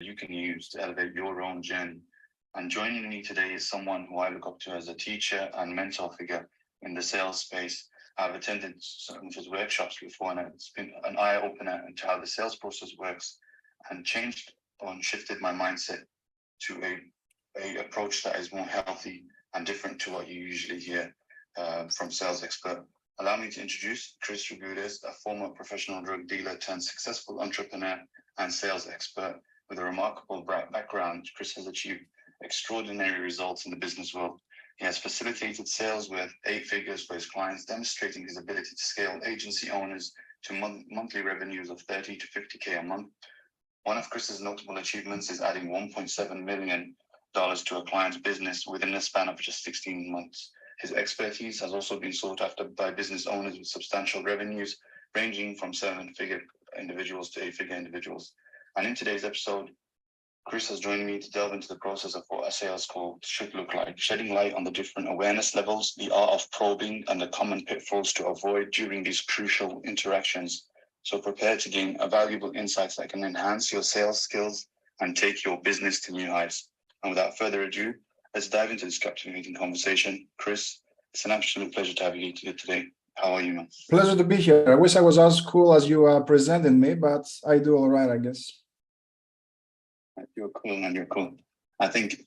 you can use to elevate your own journey. And joining me today is someone who I look up to as a teacher and mentor figure in the sales space. I've attended some of his workshops before, and it's been an eye-opener into how the sales process works, and changed and shifted my mindset to a approach that is more healthy and different to what you usually hear from sales expert. Allow me to introduce Chris Ragudes, a former professional drug dealer turned successful entrepreneur and sales expert. With a remarkable background, Chris has achieved extraordinary results in the business world. He has facilitated sales worth 8 figures for his clients, demonstrating his ability to scale agency owners to monthly revenues of 30 to 50K a month. One of Chris's notable achievements is adding $1.7 million to a client's business within a span of just 16 months. His expertise has also been sought after by business owners with substantial revenues, ranging from 7-figure individuals to 8-figure individuals. And in today's episode, Chris has joined me to delve into the process of what a sales call should look like, shedding light on the different awareness levels, the art of probing, and the common pitfalls to avoid during these crucial interactions. So prepare to gain valuable insights that can enhance your sales skills and take your business to new heights. And without further ado, let's dive into this captivating conversation. Chris, it's an absolute pleasure to have you here today. How are you, man? Pleasure to be here. I wish I was as cool as you presented me, but I do all right, I guess. You're cool, man. You're cool. I think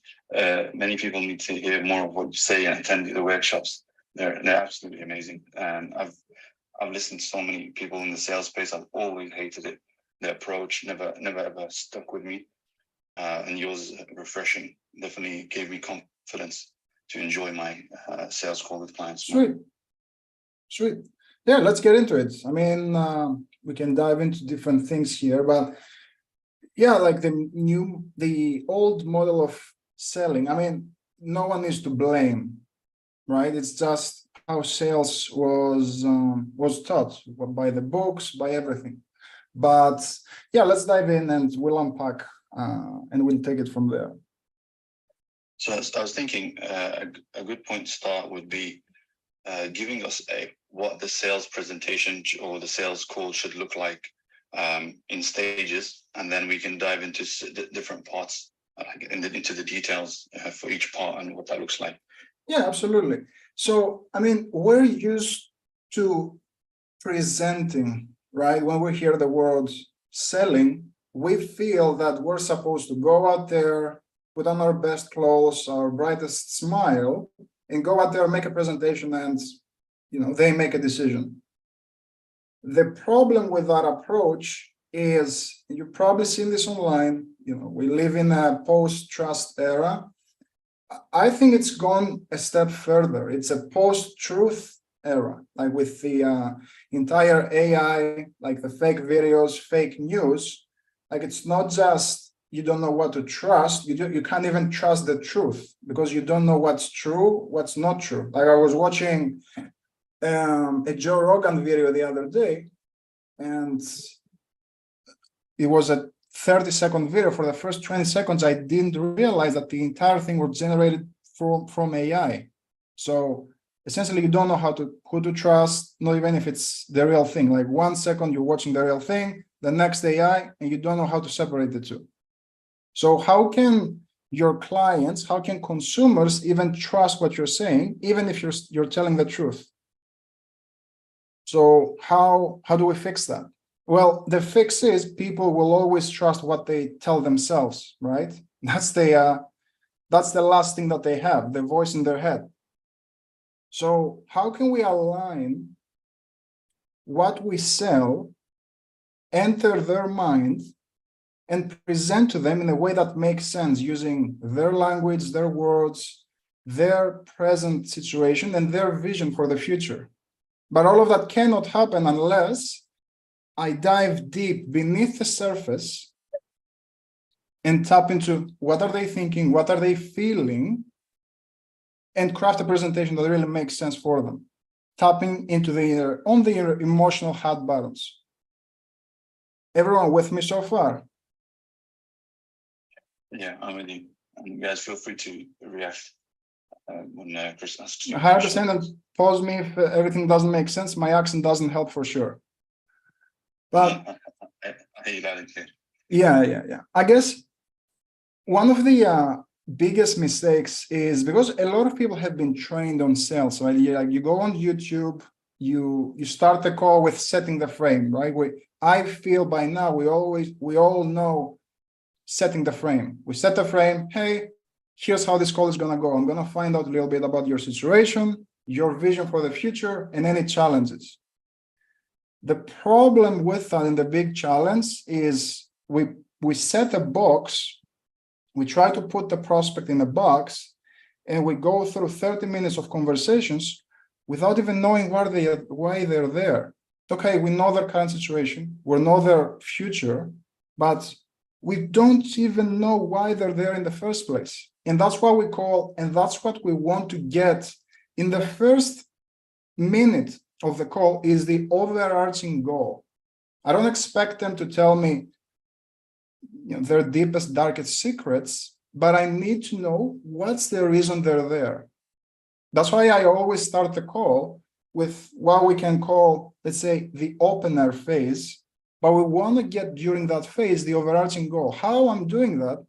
many people need to hear more of what you say and attend the workshops. They're absolutely amazing. I've listened to so many people in the sales space. I've always hated it. The approach never ever stuck with me. And yours is refreshing. Definitely gave me confidence to enjoy my sales call with clients. Sweet. Yeah, let's get into it. I mean, we can dive into different things here, but yeah, like the old model of selling. I mean, no one is to blame, right? It's just how sales was taught by the books, by everything. But yeah, let's dive in and we'll unpack and we'll take it from there. So I was thinking a good point to start would be giving us what the sales presentation or the sales call should look like in stages, and then we can dive into different parts, into the details for each part and what that looks like. Yeah, absolutely. So, I mean, we're used to presenting, right? When we hear the word selling, we feel that we're supposed to go out there, put on our best clothes, our brightest smile, and go out there, make a presentation, and they make a decision. The problem with that approach is, you've probably seen this online, we live in a post-trust era. I think it's gone a step further. It's a post-truth era, like with the entire AI, like the fake videos, fake news. Like, it's not just you don't know what to trust, you can't even trust the truth because you don't know what's true, what's not true. Like, I was watching a Joe Rogan video the other day, and it was a 30-second video. For the first 20 seconds, I didn't realize that the entire thing was generated from AI. So essentially, you don't know who to trust, not even if it's the real thing. Like, 1 second you're watching the real thing, the next AI, and you don't know how to separate the two. So how can your clients, how can consumers even trust what you're saying, even if you're telling the truth? So how do we fix that? Well, the fix is people will always trust what they tell themselves, right? That's the last thing that they have, the voice in their head. So how can we align what we sell, enter their mind, and present to them in a way that makes sense, using their language, their words, their present situation, and their vision for the future? But all of that cannot happen unless I dive deep beneath the surface and tap into what are they thinking, what are they feeling, and craft a presentation that really makes sense for them, tapping into the emotional hot buttons. Everyone with me so far? Yeah, I'm with you. And you guys feel free to react when Chris asks you. 100%, and pause me if everything doesn't make sense. My accent doesn't help for sure. But I hear you loud and clear. Yeah. I guess One of the biggest mistakes is because a lot of people have been trained on sales, right? You go on YouTube, you start the call with setting the frame, right? I feel by now we all know setting the frame. We set the frame. Hey, here's how this call is gonna go. I'm gonna find out a little bit about your situation, your vision for the future, and any challenges. The problem with that and the big challenge is we set a box. We try to put the prospect in a box, and we go through 30 minutes of conversations without even knowing why they're there. Okay, we know their current situation, we know their future, but we don't even know why they're there in the first place. And that's what we call, and that's what we want to get in the first minute of the call is the overarching goal. I don't expect them to tell me their deepest, darkest secrets, but I need to know what's the reason they're there. That's why I always start the call with what we can call, let's say, the opener phase. But we want to get during that phase the overarching goal. How I'm doing that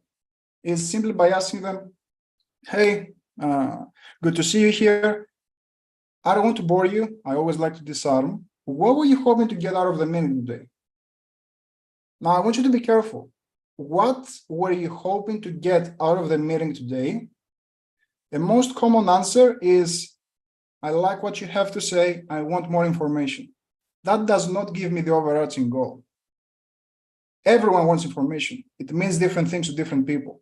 is simply by asking them, hey, good to see you here. I don't want to bore you. I always like to disarm. What were you hoping to get out of the meeting today? Now, I want you to be careful. What were you hoping to get out of the meeting today? The most common answer is, I like what you have to say. I want more information. That does not give me the overarching goal. Everyone wants information. It means different things to different people.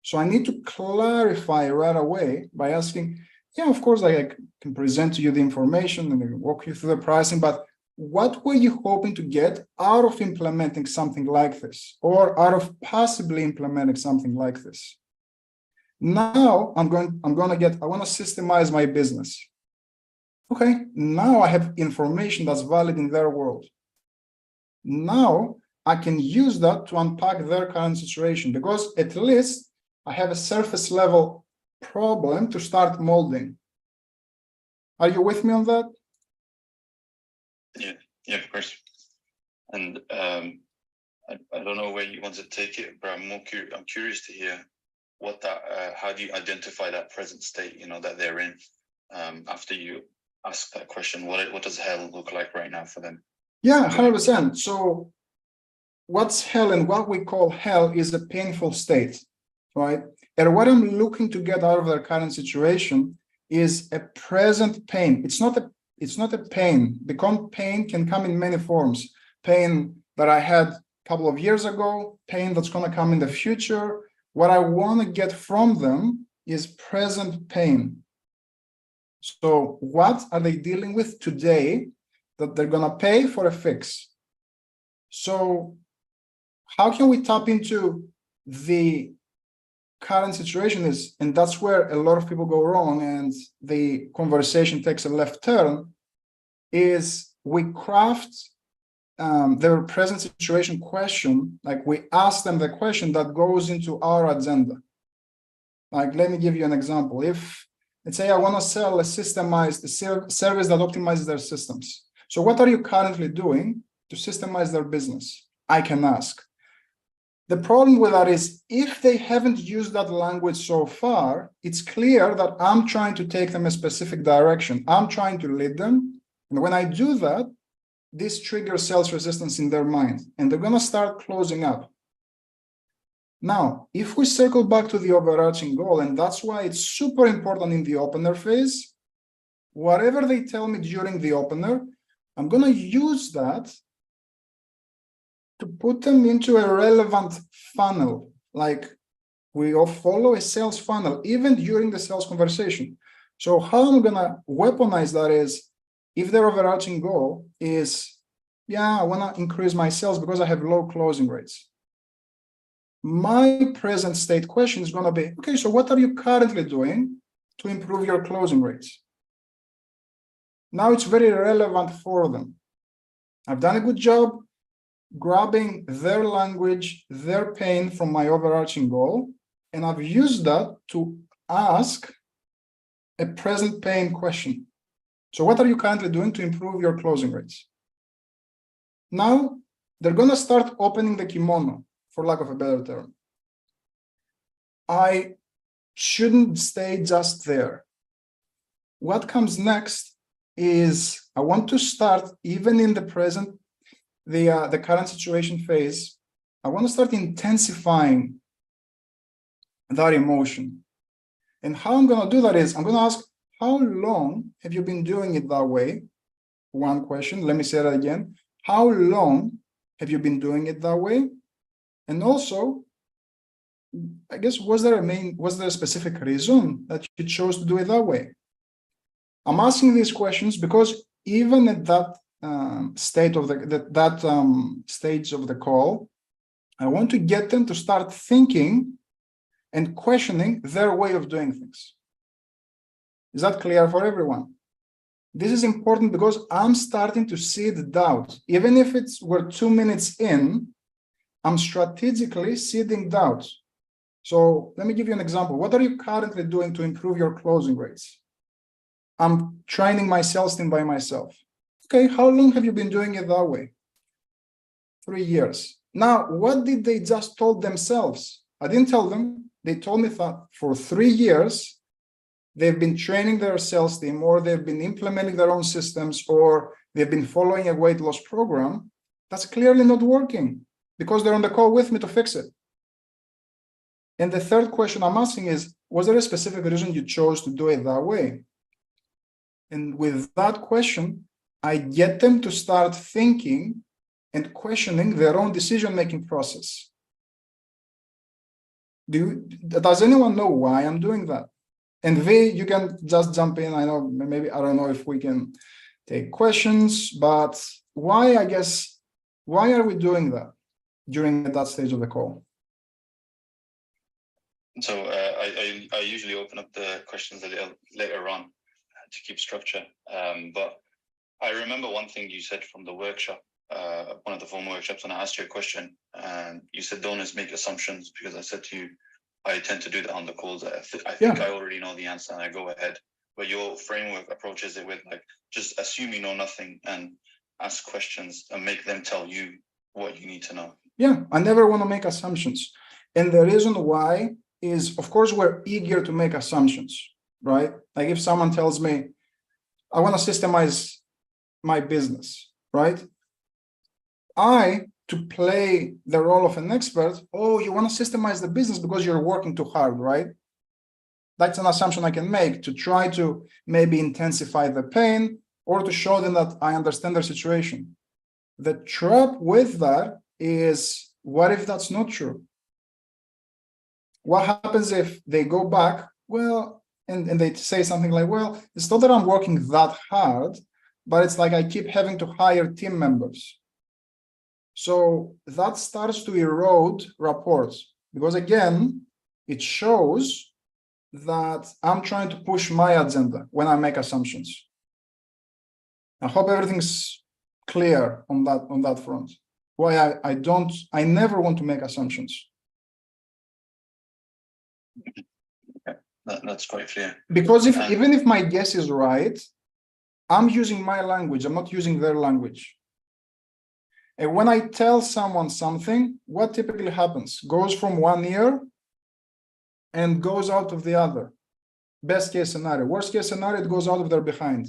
So I need to clarify right away by asking, yeah, of course, I can present to you the information and walk you through the pricing, but what were you hoping to get out of implementing something like this, or out of possibly implementing something like this? Now I want to systemize my business. Okay, now I have information that's valid in their world. Now I can use that to unpack their current situation, because at least I have a surface level problem to start molding. Are you with me on that? Yeah, of course. And I don't know where you want to take it, but I'm curious to hear what that. How do you identify that present state? That they're in after you ask that question. What does hell look like right now for them? Yeah, 100%. So what's hell, and what we call hell, is a painful state, right? And what I'm looking to get out of their current situation is a present pain. It's not a pain. Pain can come in many forms. Pain that I had a couple of years ago, pain that's going to come in the future. What I want to get from them is present pain. So what are they dealing with today that they're going to pay for a fix? So how can we tap into the current situation is, and that's where a lot of people go wrong and the conversation takes a left turn, is we craft their present situation question, like we ask them the question that goes into our agenda. Like, let me give you an example. If, let's say I want to sell a systemized service that optimizes their systems. So what are you currently doing to systemize their business? I can ask. The problem with that is, if they haven't used that language so far, it's clear that I'm trying to take them a specific direction. I'm trying to lead them. And when I do that, this triggers sales resistance in their mind, and they're going to start closing up. Now, if we circle back to the overarching goal, and that's why it's super important in the opener phase, whatever they tell me during the opener, I'm going to use that to put them into a relevant funnel. Like, we all follow a sales funnel, even during the sales conversation. So how I'm going to weaponize that is, if their overarching goal is, yeah, I want to increase my sales because I have low closing rates. My present state question is going to be, okay, so what are you currently doing to improve your closing rates? Now it's very relevant for them. I've done a good job grabbing their language, their pain from my overarching goal, and I've used that to ask a present pain question. So what are you currently doing to improve your closing rates? Now they're going to start opening the kimono, for lack of a better term. I shouldn't stay just there. What comes next is I want to start, even in the present, the current situation phase, I want to start intensifying that emotion. And how I'm going to do that is I'm going to ask, how long have you been doing it that way? One question. Let me say that again. How long have you been doing it that way? And also, I guess, was there a specific reason that you chose to do it that way? I'm asking these questions because even at that stage of the call, I want to get them to start thinking and questioning their way of doing things. Is that clear for everyone? This is important because I'm starting to see the doubt. Even if we're 2 minutes in, I'm strategically seeding doubt. So let me give you an example. What are you currently doing to improve your closing rates? I'm training my sales team by myself. Okay, how long have you been doing it that way? 3 years. Now, what did they just told themselves? I didn't tell them. They told me that for 3 years, they've been training their sales team, or they've been implementing their own systems, or they've been following a weight loss program. That's clearly not working because they're on the call with me to fix it. And the third question I'm asking is, was there a specific reason you chose to do it that way? And with that question, I get them to start thinking and questioning their own decision-making process. Does anyone know why I'm doing that? And V, you can just jump in. I know, maybe, I don't know if we can take questions, but why are we doing that during that stage of the call? So I usually open up the questions a little later on to keep structure. But I remember one thing you said from the workshop, one of the former workshops, when I asked you a question, and you said, don't make assumptions, because I said to you, I tend to do that on the calls. I think I already know the answer and I go ahead. But your framework approaches it with, like, just assume you know nothing and ask questions and make them tell you what you need to know. Yeah, I never want to make assumptions. And the reason why is, of course, we're eager to make assumptions, right? Like if someone tells me, I want to systemize my business, right? To play the role of an expert, oh, you want to systemize the business because you're working too hard, right? That's an assumption I can make to try to maybe intensify the pain or to show them that I understand their situation. The trap with that is, what if that's not true? What happens if they go back, well, and they say something like, well, it's not that I'm working that hard, but it's like I keep having to hire team members. So that starts to erode rapport, because again, it shows that I'm trying to push my agenda when I make assumptions. I hope everything's clear on that front. Why I never want to make assumptions. That's quite clear. Because even if my guess is right, I'm using my language, I'm not using their language. And when I tell someone something, what typically happens? Goes from one ear and goes out of the other. Best case scenario. Worst case scenario, it goes out of their behind.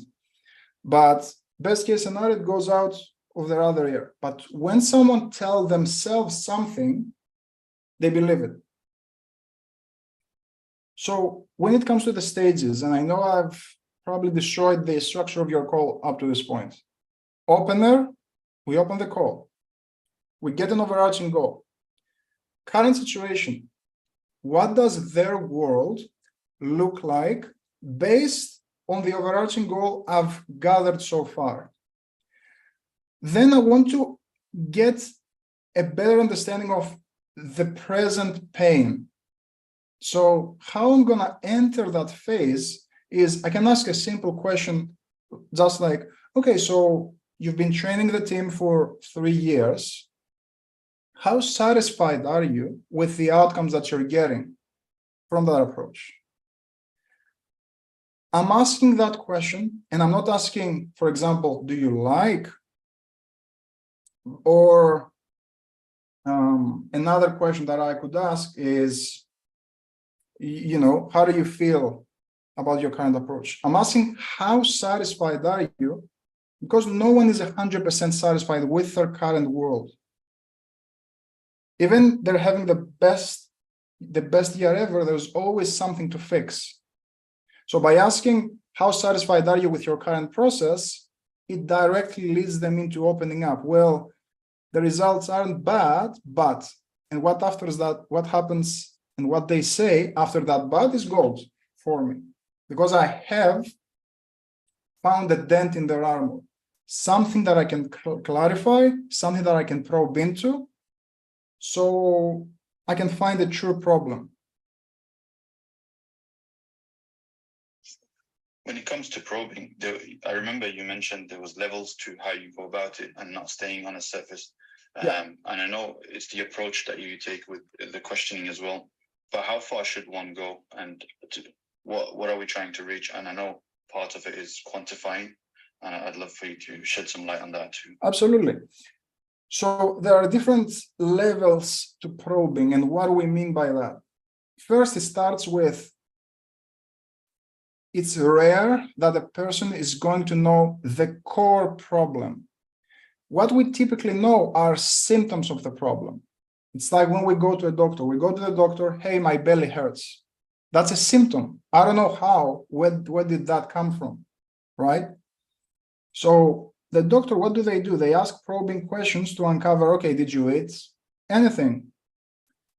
But best case scenario, it goes out of their other ear. But when someone tells themselves something, they believe it. So when it comes to the stages, and I know I've probably destroyed the structure of your call up to this point. Opener, we open the call. We get an overarching goal. Current situation. What does their world look like based on the overarching goal I've gathered so far? Then I want to get a better understanding of the present pain. So how I'm going to enter that phase is I can ask a simple question, just like, okay, so you've been training the team for 3 years. How satisfied are you with the outcomes that you're getting from that approach? I'm asking that question, and I'm not asking, for example, do you like? Or another question that I could ask is, how do you feel about your current approach? I'm asking, how satisfied are you? Because no one is 100% satisfied with their current world. Even they're having the best year ever, there's always something to fix. So by asking, how satisfied are you with your current process, it directly leads them into opening up. Well, the results aren't bad, but, and what after that, what happens and what they say after that but is gold for me, because I have found a dent in their armor, something that I can clarify, something that I can probe into, so I can find a true problem. When it comes to probing, I remember you mentioned there was levels to how you go about it and not staying on a surface. And I know it's the approach that you take with the questioning as well. But how far should one go, and what are we trying to reach? And I know part of it is quantifying, and I'd love for you to shed some light on that too. Absolutely. So there are different levels to probing, and what do we mean by that? First, it starts with, it's rare that a person is going to know the core problem. What we typically know are symptoms of the problem. It's like when we go to a doctor, hey, my belly hurts. That's a symptom. I don't know how, where did that come from, right? So the doctor, what do? They ask probing questions to uncover, okay, did you eat anything?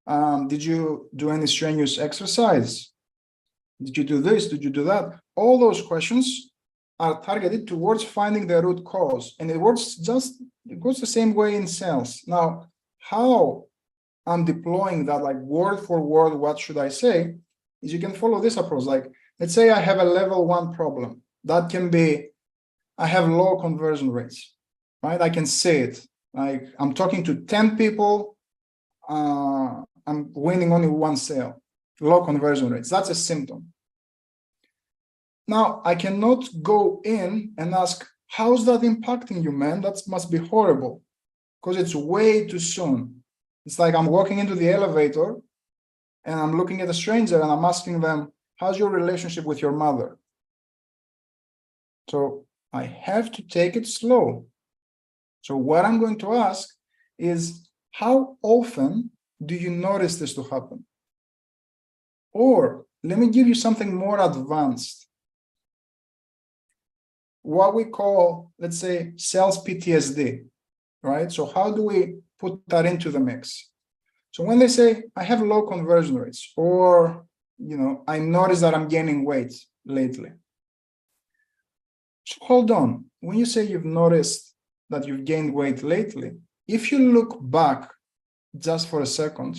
Did you do any strenuous exercise? Did you do this? Did you do that? All those questions are targeted towards finding the root cause. And it goes the same way in sales. Now, how I'm deploying that, like word for word, what should I say, is you can follow this approach. Like, let's say I have a level 1 problem. That can be, I have low conversion rates, right? I can say it. Like, I'm talking to 10 people, I'm winning only 1 sale. Low conversion rates. That's a symptom. Now, I cannot go in and ask, how's that impacting you, man? That must be horrible, because it's way too soon. It's like I'm walking into the elevator and I'm looking at a stranger and I'm asking them, how's your relationship with your mother? So I have to take it slow. So what I'm going to ask is, how often do you notice this to happen? Or let me give you something more advanced. What we call, let's say, sales PTSD, right? So how do we put that into the mix? So when they say, I have low conversion rates, or, I notice that I'm gaining weight lately. So hold on. When you say you've noticed that you've gained weight lately, if you look back just for a second,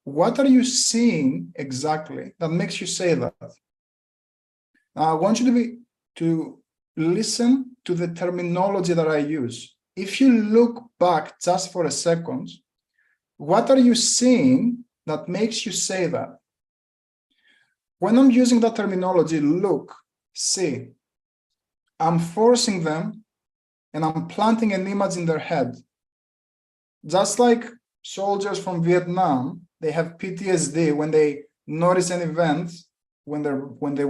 what are you seeing exactly that makes you say that? Now, I want you to listen to the terminology that I use. If you look back just for a second, what are you seeing that makes you say that? When I'm using that terminology, look, see, I'm forcing them and I'm planting an image in their head. Just like soldiers from Vietnam, they have PTSD when they notice an event when they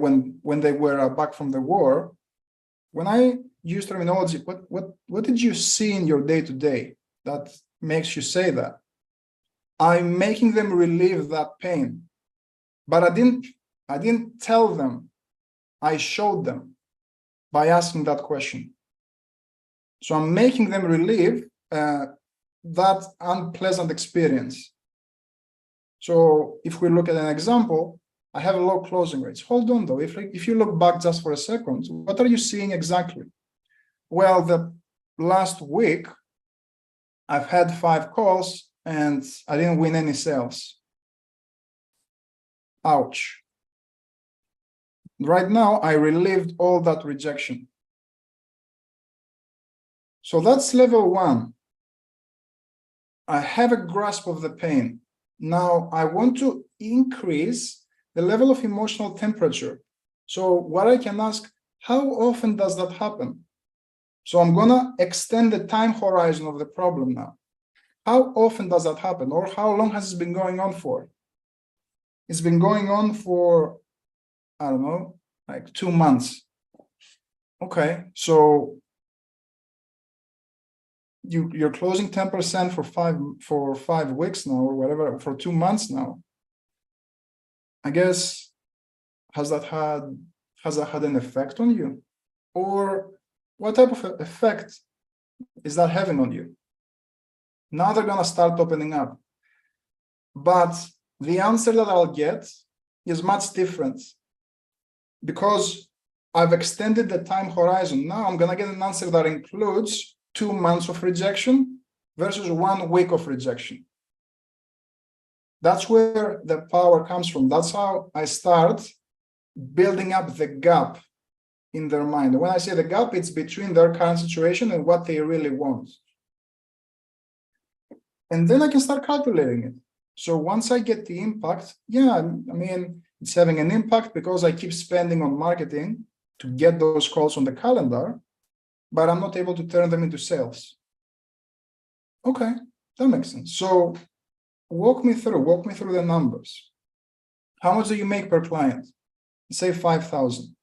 were back from the war. When I use terminology, what did you see in your day-to-day that makes you say that? I'm making them relieve that pain, but I didn't tell them. I showed them by asking that question. So I'm making them relieve that unpleasant experience. So if we look at an example, I have low closing rates. Hold on though, if you look back just for a second, what are you seeing exactly? Well, the last week, I've had 5 calls and I didn't win any sales. Ouch. Right now, I relieved all that rejection. So that's level 1. I have a grasp of the pain. Now I want to increase the level of emotional temperature. So what I can ask, how often does that happen? So I'm gonna extend the time horizon of the problem now. How often does that happen? Or how long has it been going on for? It's been going on for, I don't know, like 2 months. Okay, so you're closing 10% for 5 weeks now, or whatever, for 2 months now. I guess, has that had an effect on you? Or what type of effect is that having on you? Now they're gonna start opening up. But the answer that I'll get is much different, because I've extended the time horizon. Now I'm gonna get an answer that includes 2 months of rejection versus 1 week of rejection. That's where the power comes from. That's how I start building up the gap in their mind. And when I say the gap, it's between their current situation and what they really want. And then I can start calculating it. So once I get the impact, yeah, I mean, it's having an impact because I keep spending on marketing to get those calls on the calendar, but I'm not able to turn them into sales. Okay, that makes sense. So walk me through the numbers. How much do you make per client? Say 5,000.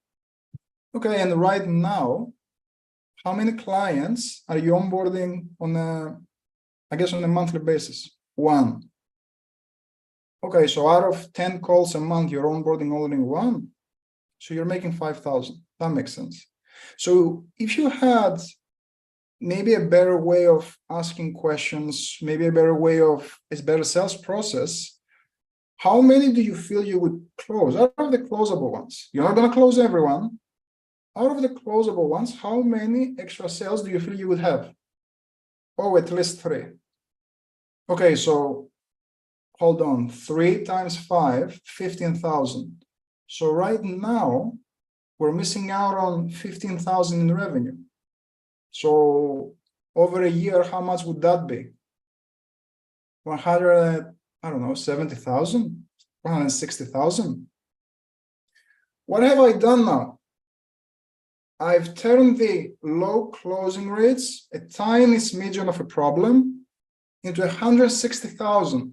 Okay, and right now, how many clients are you onboarding on a monthly basis? 1. Okay, so out of 10 calls a month, you're onboarding only 1. So you're making 5,000. That makes sense. So if you had maybe a better way of asking questions, maybe a better sales process, how many do you feel you would close out of the closable ones? You're not going to close everyone. Out of the closable ones, how many extra sales do you feel you would have? Oh, at least 3. Okay, so hold on. 3 times 5, 15,000. So right now, we're missing out on 15,000 in revenue. So over a year, how much would that be? 70,000, 160,000. What have I done now? I've turned the low closing rates, a tiny smidgen of a problem, into 160,000.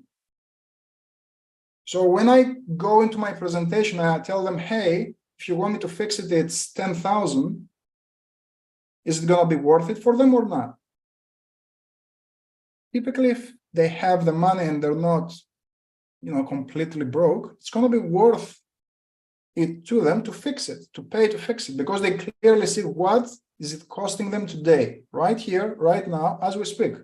So when I go into my presentation, I tell them, hey, if you want me to fix it, it's 10,000. Is it going to be worth it for them or not? Typically, if they have the money and they're not, completely broke, it's going to be worth it to them to fix it, to pay to fix it, because they clearly see what is it costing them today, right here, right now, as we speak.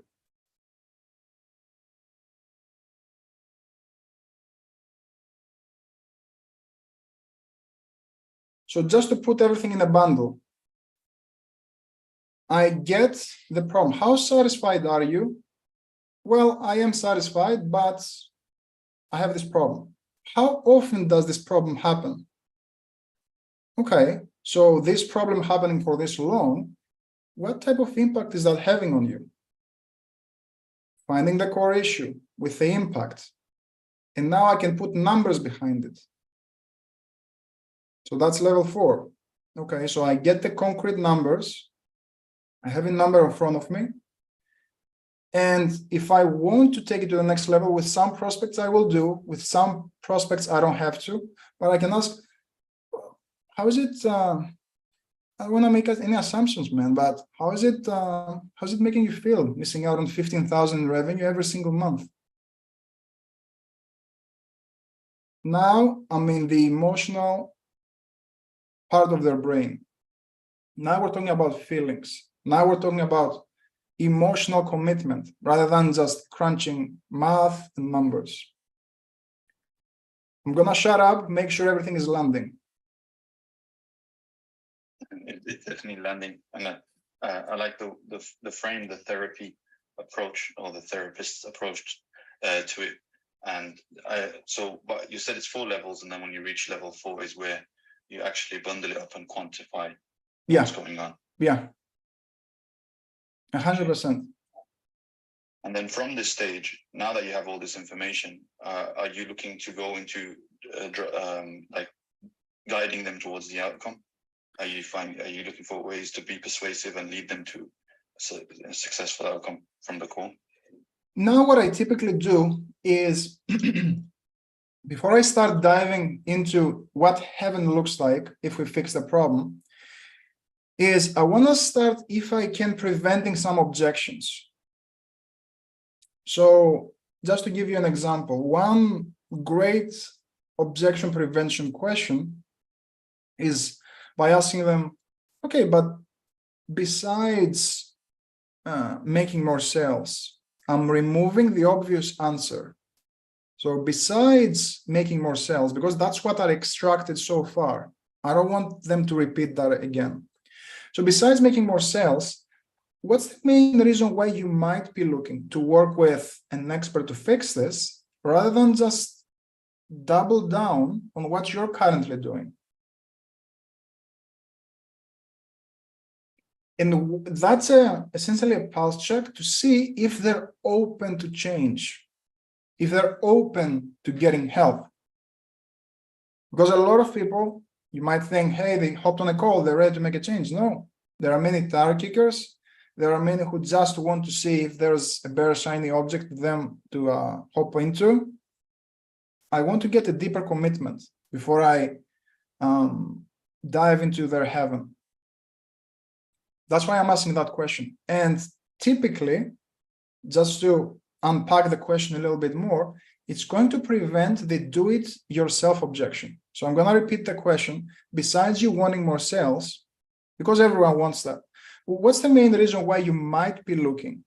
So just to put everything in a bundle, I get the problem. How satisfied are you? Well, I am satisfied, but I have this problem. How often does this problem happen? Okay, so this problem happening for this long, what type of impact is that having on you? Finding the core issue with the impact. And now I can put numbers behind it. So that's level 4. Okay, so I get the concrete numbers. I have a number in front of me. And if I want to take it to the next level with some prospects, I will do. With some prospects, I don't have to. But I can ask, how is it? I don't want to make any assumptions, man, but how's it making you feel missing out on 15,000 in revenue every single month? Now I'm in the emotional part of their brain. Now we're talking about feelings. Now we're talking about emotional commitment rather than just crunching math and numbers. I'm gonna shut up, make sure everything is landing. It's definitely landing, and I like the frame, the therapy approach, or the therapist's approach to it. And but you said it's 4 levels, and then when you reach level 4 is where you actually bundle it up and quantify what's going on. Yeah, 100%. And then from this stage, now that you have all this information, are you looking to go into like guiding them towards the outcome? Are you looking for ways to be persuasive and lead them to a successful outcome from the call? Now, what I typically do is before I start diving into what heaven looks like if we fix the problem, is I want to start, if I can, preventing some objections. So just to give you an example, one great objection prevention question is by asking them, okay, but besides making more sales, I'm removing the obvious answer. So besides making more sales, because that's what I extracted so far, I don't want them to repeat that again. So besides making more sales, what's the main reason why you might be looking to work with an expert to fix this, rather than just double down on what you're currently doing? And that's essentially a pulse check to see if they're open to change, if they're open to getting help. Because a lot of people, you might think, hey, they hopped on a call, they're ready to make a change. No, there are many tire kickers. There are many who just want to see if there's a bare shiny object for them to hop into. I want to get a deeper commitment before I dive into their heaven. That's why I'm asking that question. And typically, just to unpack the question a little bit more, it's going to prevent the do-it-yourself objection. So I'm going to repeat the question. Besides you wanting more sales, because everyone wants that, what's the main reason why you might be looking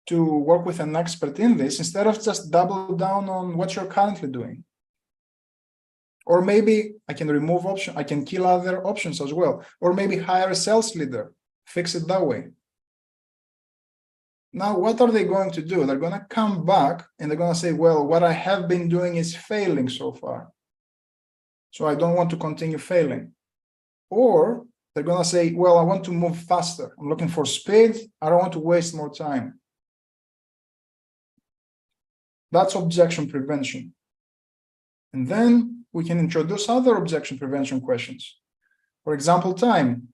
to work with an expert in this instead of just double down on what you're currently doing? Or maybe I can remove options, I can kill other options as well. Or maybe hire a sales leader, fix it that way. Now, what are they going to do? They're going to come back and they're going to say, well, what I have been doing is failing so far, so I don't want to continue failing. Or they're going to say, well, I want to move faster. I'm looking for speed. I don't want to waste more time. That's objection prevention. And then we can introduce other objection prevention questions. For example, time.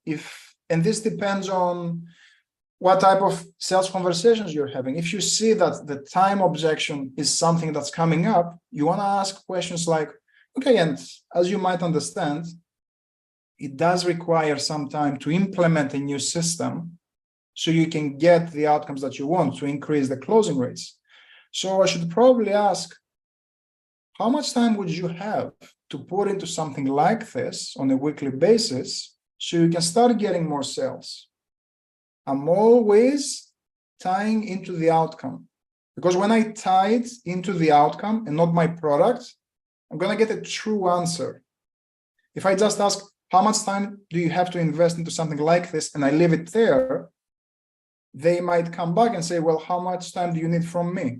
And this depends on what type of sales conversations you're having. If you see that the time objection is something that's coming up, you want to ask questions like, okay, and as you might understand, it does require some time to implement a new system so you can get the outcomes that you want to increase the closing rates. So I should probably ask, how much time would you have to put into something like this on a weekly basis so you can start getting more sales? I'm always tying into the outcome, because when I tie it into the outcome and not my product, I'm going to get a true answer. If I just ask, how much time do you have to invest into something like this, and I leave it there, they might come back and say, well, how much time do you need from me?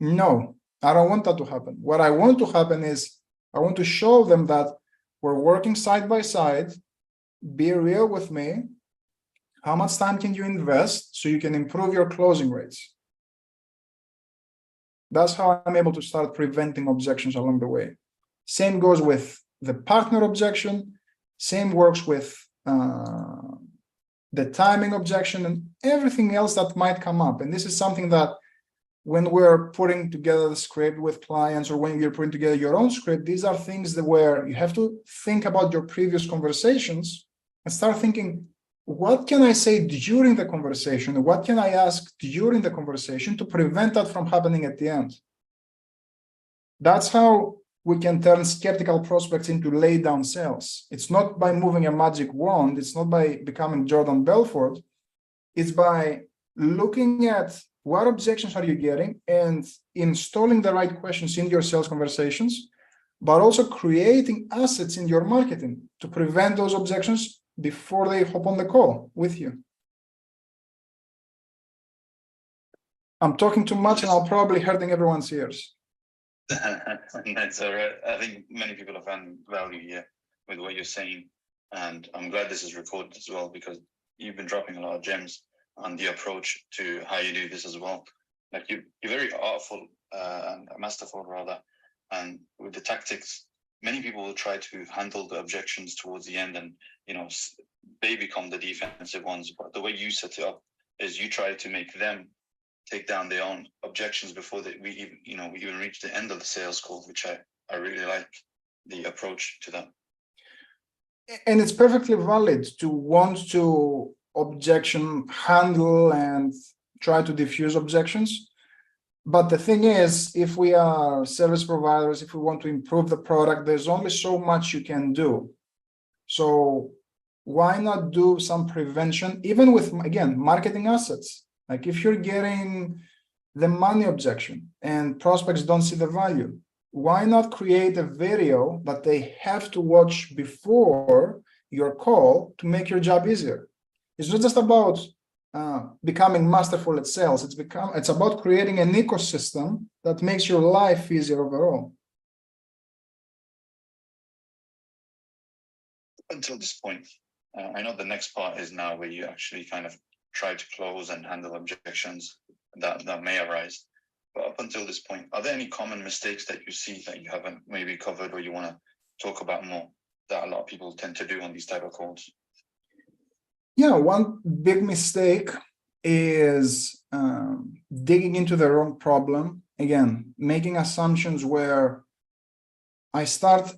No, I don't want that to happen. What I want to happen is I want to show them that we're working side by side. Be real with me. How much time can you invest so you can improve your closing rates? That's how I'm able to start preventing objections along the way. Same goes with the partner objection. Same works with the timing objection and everything else that might come up. And this is something that when we're putting together the script with clients, or when you're putting together your own script, these are things that where you have to think about your previous conversations and start thinking, what can I say during the conversation? What can I ask during the conversation to prevent that from happening at the end? That's how we can turn skeptical prospects into lay down sales. It's not by moving a magic wand. It's not by becoming Jordan Belfort. It's by looking at what objections are you getting and installing the right questions in your sales conversations, but also creating assets in your marketing to prevent those objections before they hop on the call with you. I'm talking too much and I'm probably hurting everyone's ears. That's all right. I think many people have found value here with what you're saying. And I'm glad this is recorded as well, because you've been dropping a lot of gems on the approach to how you do this as well. Like you're very artful and masterful rather. And with the tactics, many people will try to handle the objections towards the end, and they become the defensive ones. But the way you set it up is you try to make them take down their own objections before we even reach the end of the sales call, which I really like the approach to that. And it's perfectly valid to want to objection handle and try to diffuse objections. But the thing is, if we are service providers, if we want to improve the product, there's only so much you can do. So why not do some prevention, even with, again, marketing assets? Like if you're getting the money objection and prospects don't see the value, why not create a video that they have to watch before your call to make your job easier? It's not just about becoming masterful at sales. It's about creating an ecosystem that makes your life easier overall. Until this point, I know the next part is now where you actually kind of try to close and handle objections that may arise. But up until this point, are there any common mistakes that you see that you haven't maybe covered or you want to talk about more that a lot of people tend to do on these type of calls? Yeah, one big mistake is digging into the wrong problem. Again, making assumptions where I start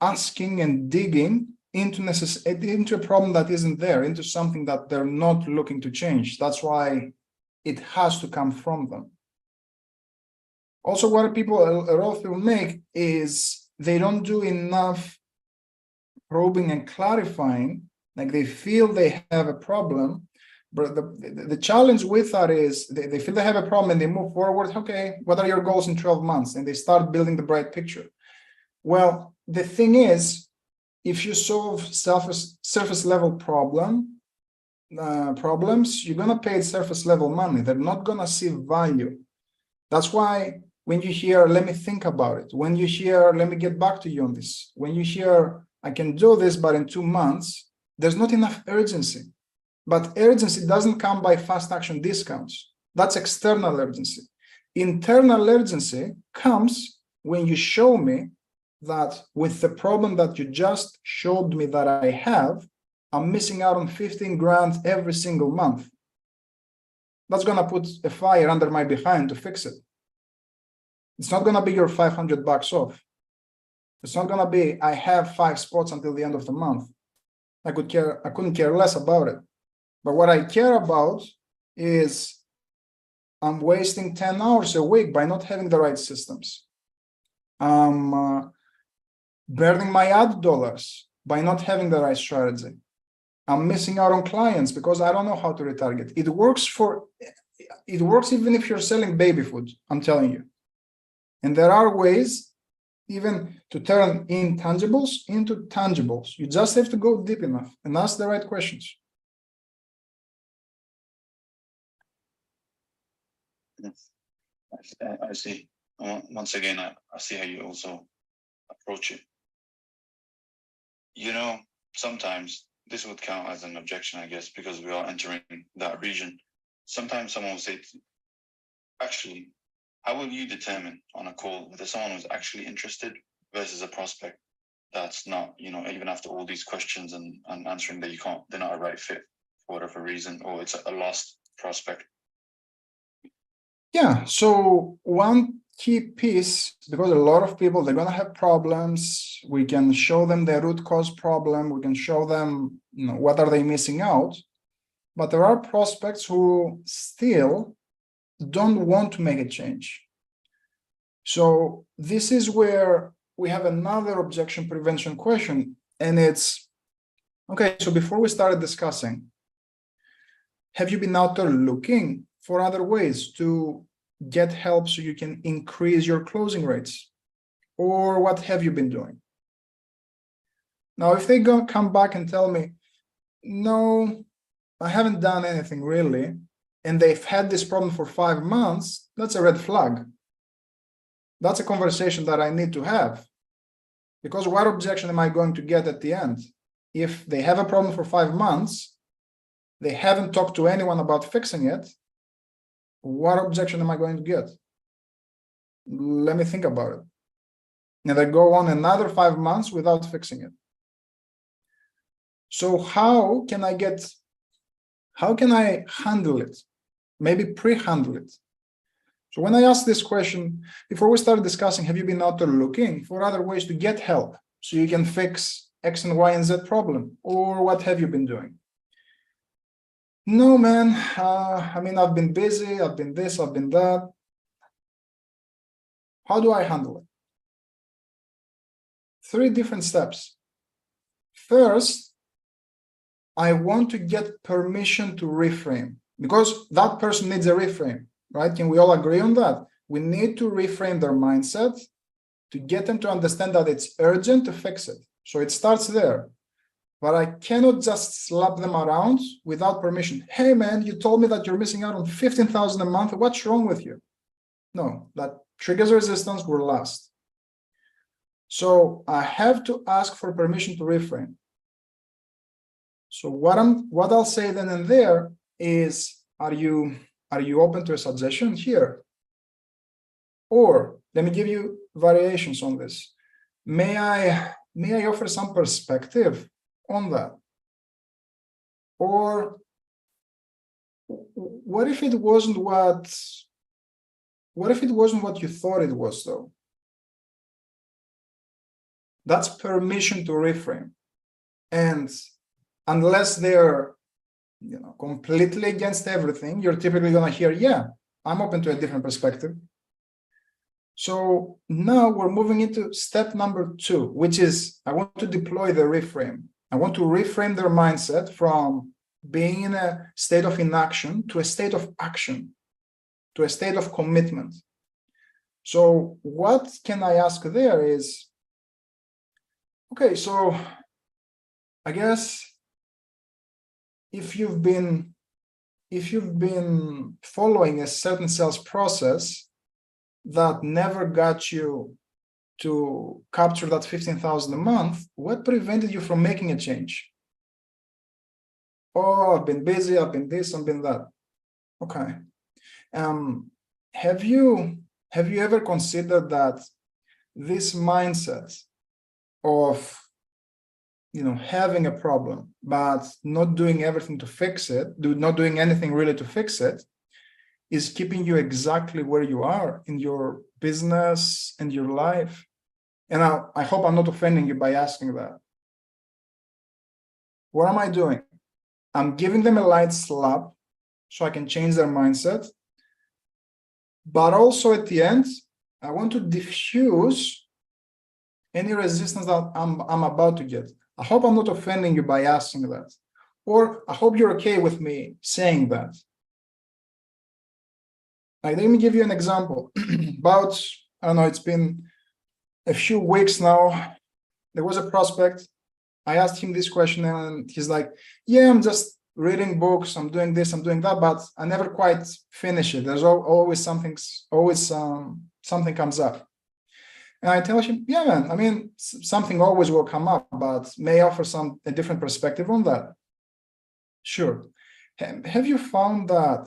asking and digging into a problem that isn't there, into something that they're not looking to change. That's why it has to come from them. Also, what a lot of people make is they don't do enough probing and clarifying. Like they feel they have a problem, but the challenge with that is they feel they have a problem and they move forward. Okay, what are your goals in 12 months? And they start building the bright picture. Well, the thing is, if you solve surface level problems, you're gonna pay surface level money. They're not gonna see value. That's why when you hear, let me think about it, when you hear, let me get back to you on this, when you hear, I can do this, but in 2 months, there's not enough urgency. But urgency doesn't come by fast action discounts. That's external urgency. Internal urgency comes when you show me that with the problem that you just showed me that I have, I'm missing out on 15 grand every single month. That's going to put a fire under my behind to fix it. It's not going to be your $500 off. It's not going to be, I have 5 spots until the end of the month. I couldn't care less about it. But what I care about is I'm wasting 10 hours a week by not having the right systems. I'm burning my ad dollars by not having the right strategy. I'm missing out on clients because I don't know how to retarget. It works even if you're selling baby food, I'm telling you. And there are ways even to turn intangibles into tangibles. You just have to go deep enough and ask the right questions. I see. Once again, I see how you also approach it. You know, sometimes this would count as an objection, I guess, because we are entering that region. Sometimes someone will say, actually, how will you determine on a call whether someone was actually interested versus a prospect that's not, even after all these questions and answering that they're not a right fit for whatever reason, or it's a lost prospect? Yeah, so one key piece, because a lot of people, they're going to have problems. We can show them the root cause problem. We can show them, what are they missing out? But there are prospects who still don't want to make a change. So this is where we have another objection prevention question. And it's, okay, so before we started discussing, have you been out there looking for other ways to get help so you can increase your closing rates? Or what have you been doing? Now, if they come back and tell me, no, I haven't done anything really, and they've had this problem for 5 months, that's a red flag. That's a conversation that I need to have. Because what objection am I going to get at the end? If they have a problem for 5 months, they haven't talked to anyone about fixing it, what objection am I going to get? Let me think about it. And I go on another 5 months without fixing it. So how can I handle it? Maybe pre-handle it. So when I ask this question, before we start discussing, have you been out there looking for other ways to get help so you can fix X and Y and Z problem? Or what have you been doing? No, man. I mean, I've been busy. I've been this, I've been that. How do I handle it? 3 different steps. First, I want to get permission to reframe because that person needs a reframe, right? Can we all agree on that? We need to reframe their mindset to get them to understand that it's urgent to fix it. So it starts there. But I cannot just slap them around without permission. Hey, man, you told me that you're missing out on 15,000 a month. What's wrong with you? No, that triggers resistance, we're lost. So I have to ask for permission to reframe. So what I'll say then and there is, are you open to a suggestion here? Or let me give you variations on this. May I offer some perspective on that? Or what if it wasn't what you thought it was, though? That's permission to reframe. And unless they're completely against everything, you're typically going to hear, yeah, I'm open to a different perspective. So now we're moving into step number 2, which is I want to deploy the reframe. I want to reframe their mindset from being in a state of inaction to a state of action, to a state of commitment. So what can I ask there is, okay, so I guess if you've been following a certain sales process that never got you to capture that 15,000 a month, what prevented you from making a change? Oh, I've been busy, I've been this, I've been that. Okay. Have you ever considered that this mindset of having a problem but not doing everything to fix it, not doing anything really to fix it, is keeping you exactly where you are in your business and your life? And I hope I'm not offending you by asking that. What am I doing? I'm giving them a light slap so I can change their mindset. But also at the end, I want to diffuse any resistance that I'm about to get. I hope I'm not offending you by asking that. Or I hope you're okay with me saying that. Let me give you an example. About, I don't know, it's been a few weeks now. There was a prospect. I asked him this question and he's like, yeah, I'm just reading books. I'm doing this, I'm doing that, but I never quite finish it. There's always something comes up. And I tell him, yeah, man, I mean, something always will come up, but may I offer a different perspective on that? Sure. Have you found that,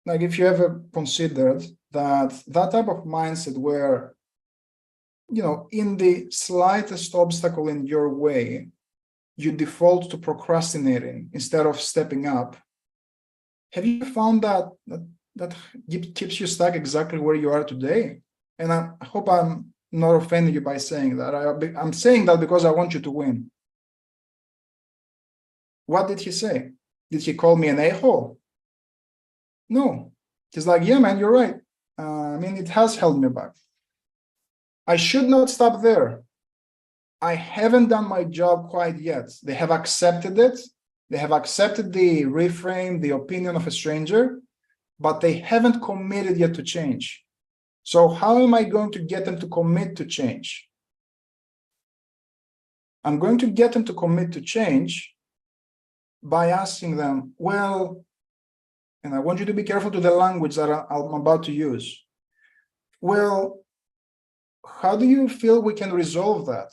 like, if you ever considered that type of mindset where, in the slightest obstacle in your way, you default to procrastinating instead of stepping up? Have you found that keeps you stuck exactly where you are today? And I hope I'm not offending you by saying that. I'm saying that because I want you to win. What did he say? Did he call me an a-hole? No. He's like, yeah, man, you're right. I mean, it has held me back. I should not stop there. I haven't done my job quite yet. They have accepted it. They have accepted the reframe, the opinion of a stranger, but they haven't committed yet to change. So how am I going to get them to commit to change? I'm going to get them to commit to change by asking them, well, and I want you to be careful to the language that I'm about to use. Well, how do you feel we can resolve that?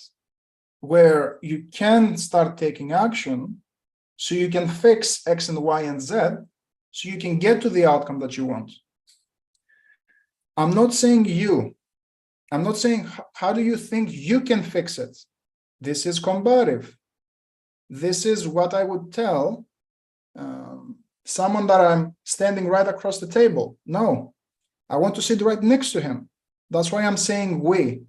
Where you can start taking action so you can fix X and Y and Z so you can get to the outcome that you want. I'm not saying you. I'm not saying how do you think you can fix it? This is combative. This is what I would tell someone that I'm standing right across the table. No, I want to sit right next to him. That's why I'm saying we.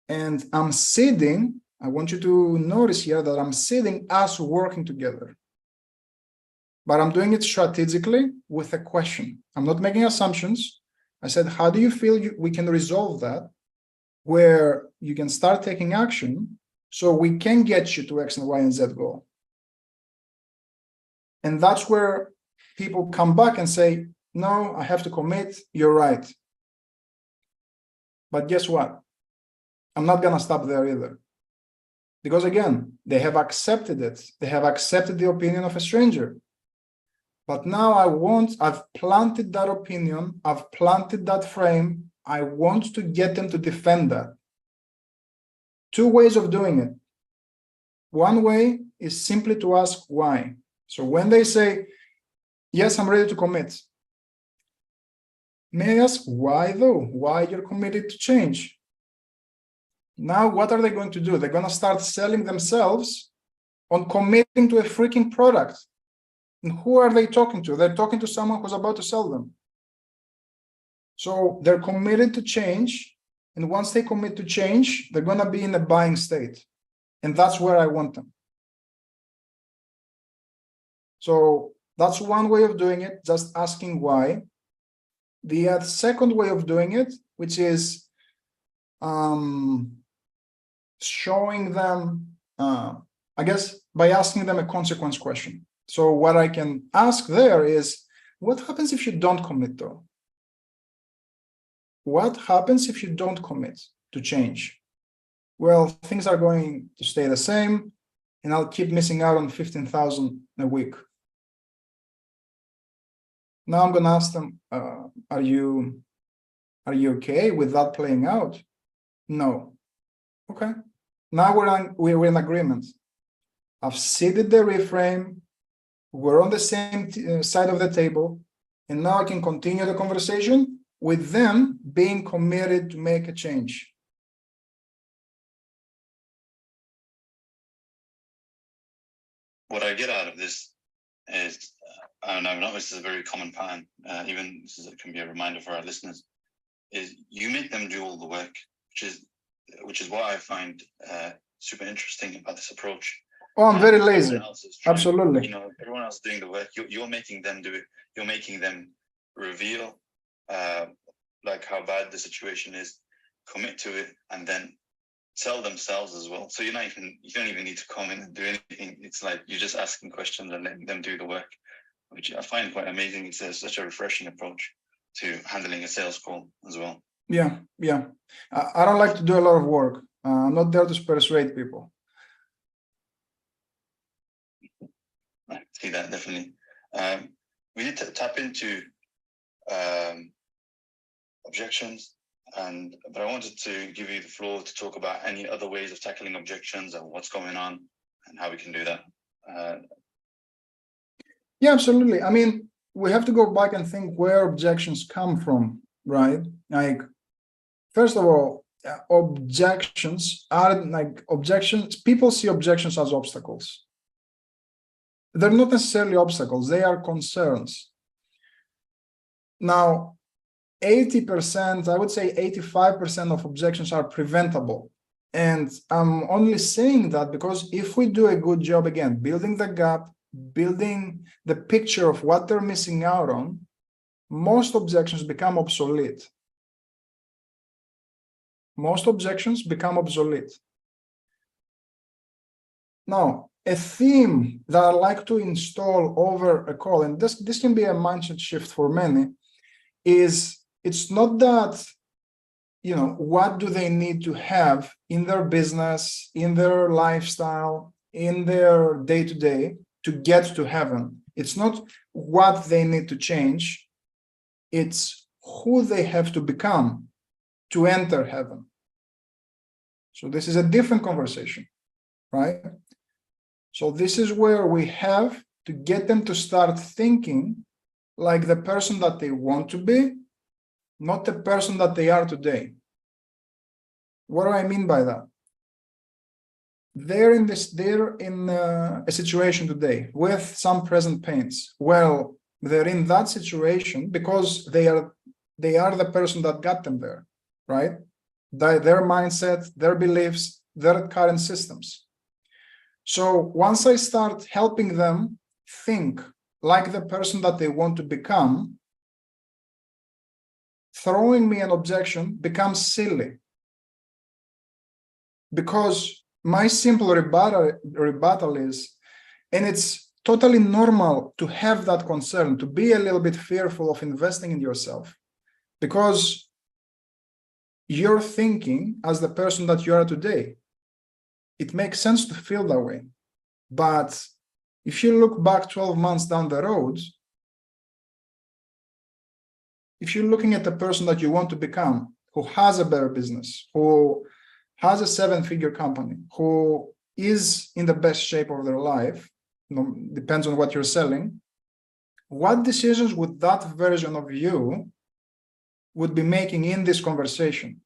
And I'm sitting, I want you to notice here that I'm sitting as working together. But I'm doing it strategically with a question. I'm not making assumptions. I said, how do you feel we can resolve that, where you can start taking action so we can get you to X and Y and Z goal? And that's where people come back and say, no, I have to commit. You're right. But guess what? I'm not going to stop there either. Because again, they have accepted it. They have accepted the opinion of a stranger. But now I've planted that opinion. I've planted that frame. I want to get them to defend that. Two ways of doing it. One way is simply to ask why. So when they say, yes, I'm ready to commit. May I ask why though? Why you're committed to change? Now, what are they going to do? They're going to start selling themselves on committing to a freaking product. And who are they talking to? They're talking to someone who's about to sell them. So they're committed to change. And once they commit to change, they're going to be in a buying state. And that's where I want them. So that's one way of doing it, just asking why. The second way of doing it, which is showing them, I guess, by asking them a consequence question. So what I can ask there is, what happens if you don't commit though? What happens if you don't commit to change? Well, things are going to stay the same, and I'll keep missing out on 15,000 a week. Now I'm going to ask them, are you okay with that playing out? No. Okay. Now we're in agreement. I've seeded the reframe. We're on the same side of the table. And now I can continue the conversation with them being committed to make a change. What I get out of this is, and I've noticed this is a very common pattern, even this can be a reminder for our listeners, is you make them do all the work, which is what I find super interesting about this approach. Oh, I'm very lazy. Absolutely. Everyone else is doing the work. You're making them do it. You're making them reveal like how bad the situation is, commit to it, and then sell themselves as well. So you don't even need to come in and do anything. It's like you're just asking questions and letting them do the work, which I find quite amazing. It's such a refreshing approach to handling a sales call as well. Yeah. I don't like to do a lot of work. I'm not there to persuade people. I see that, definitely. We need to tap into objections, but I wanted to give you the floor to talk about any other ways of tackling objections and what's going on and how we can do that. Yeah, absolutely. I mean, we have to go back and think where objections come from, right? Like, first of all, objections are like objections. People see objections as obstacles. They're not necessarily obstacles. They are concerns. Now, 80%, I would say 85% of objections are preventable. And I'm only saying that because if we do a good job, again, building the gap, building the picture of what they're missing out on, most objections become obsolete. Most objections become obsolete. Now, a theme that I like to install over a call, and this can be a mindset shift for many, is it's not that, what do they need to have in their business, in their lifestyle, in their day-to-day to get to heaven. It's not what they need to change. It's who they have to become to enter heaven. So this is a different conversation, right? So this is where we have to get them to start thinking like the person that they want to be, not the person that they are today. What do I mean by that? They're in a situation today with some present pains. Well, they're in that situation because they are they are the person that got them there, right? Their mindset, their beliefs, their current systems. So once I start helping them think like the person that they want to become, throwing me an objection becomes silly. Because my simple rebuttal is, and it's totally normal to have that concern, to be a little bit fearful of investing in yourself, because you're thinking as the person that you are today. It makes sense to feel that way. But if you look back 12 months down the road, if you're looking at the person that you want to become, who has a better business, who has a 7-figure company, who is in the best shape of their life, depends on what you're selling, what decisions would that version of you would be making in this conversation?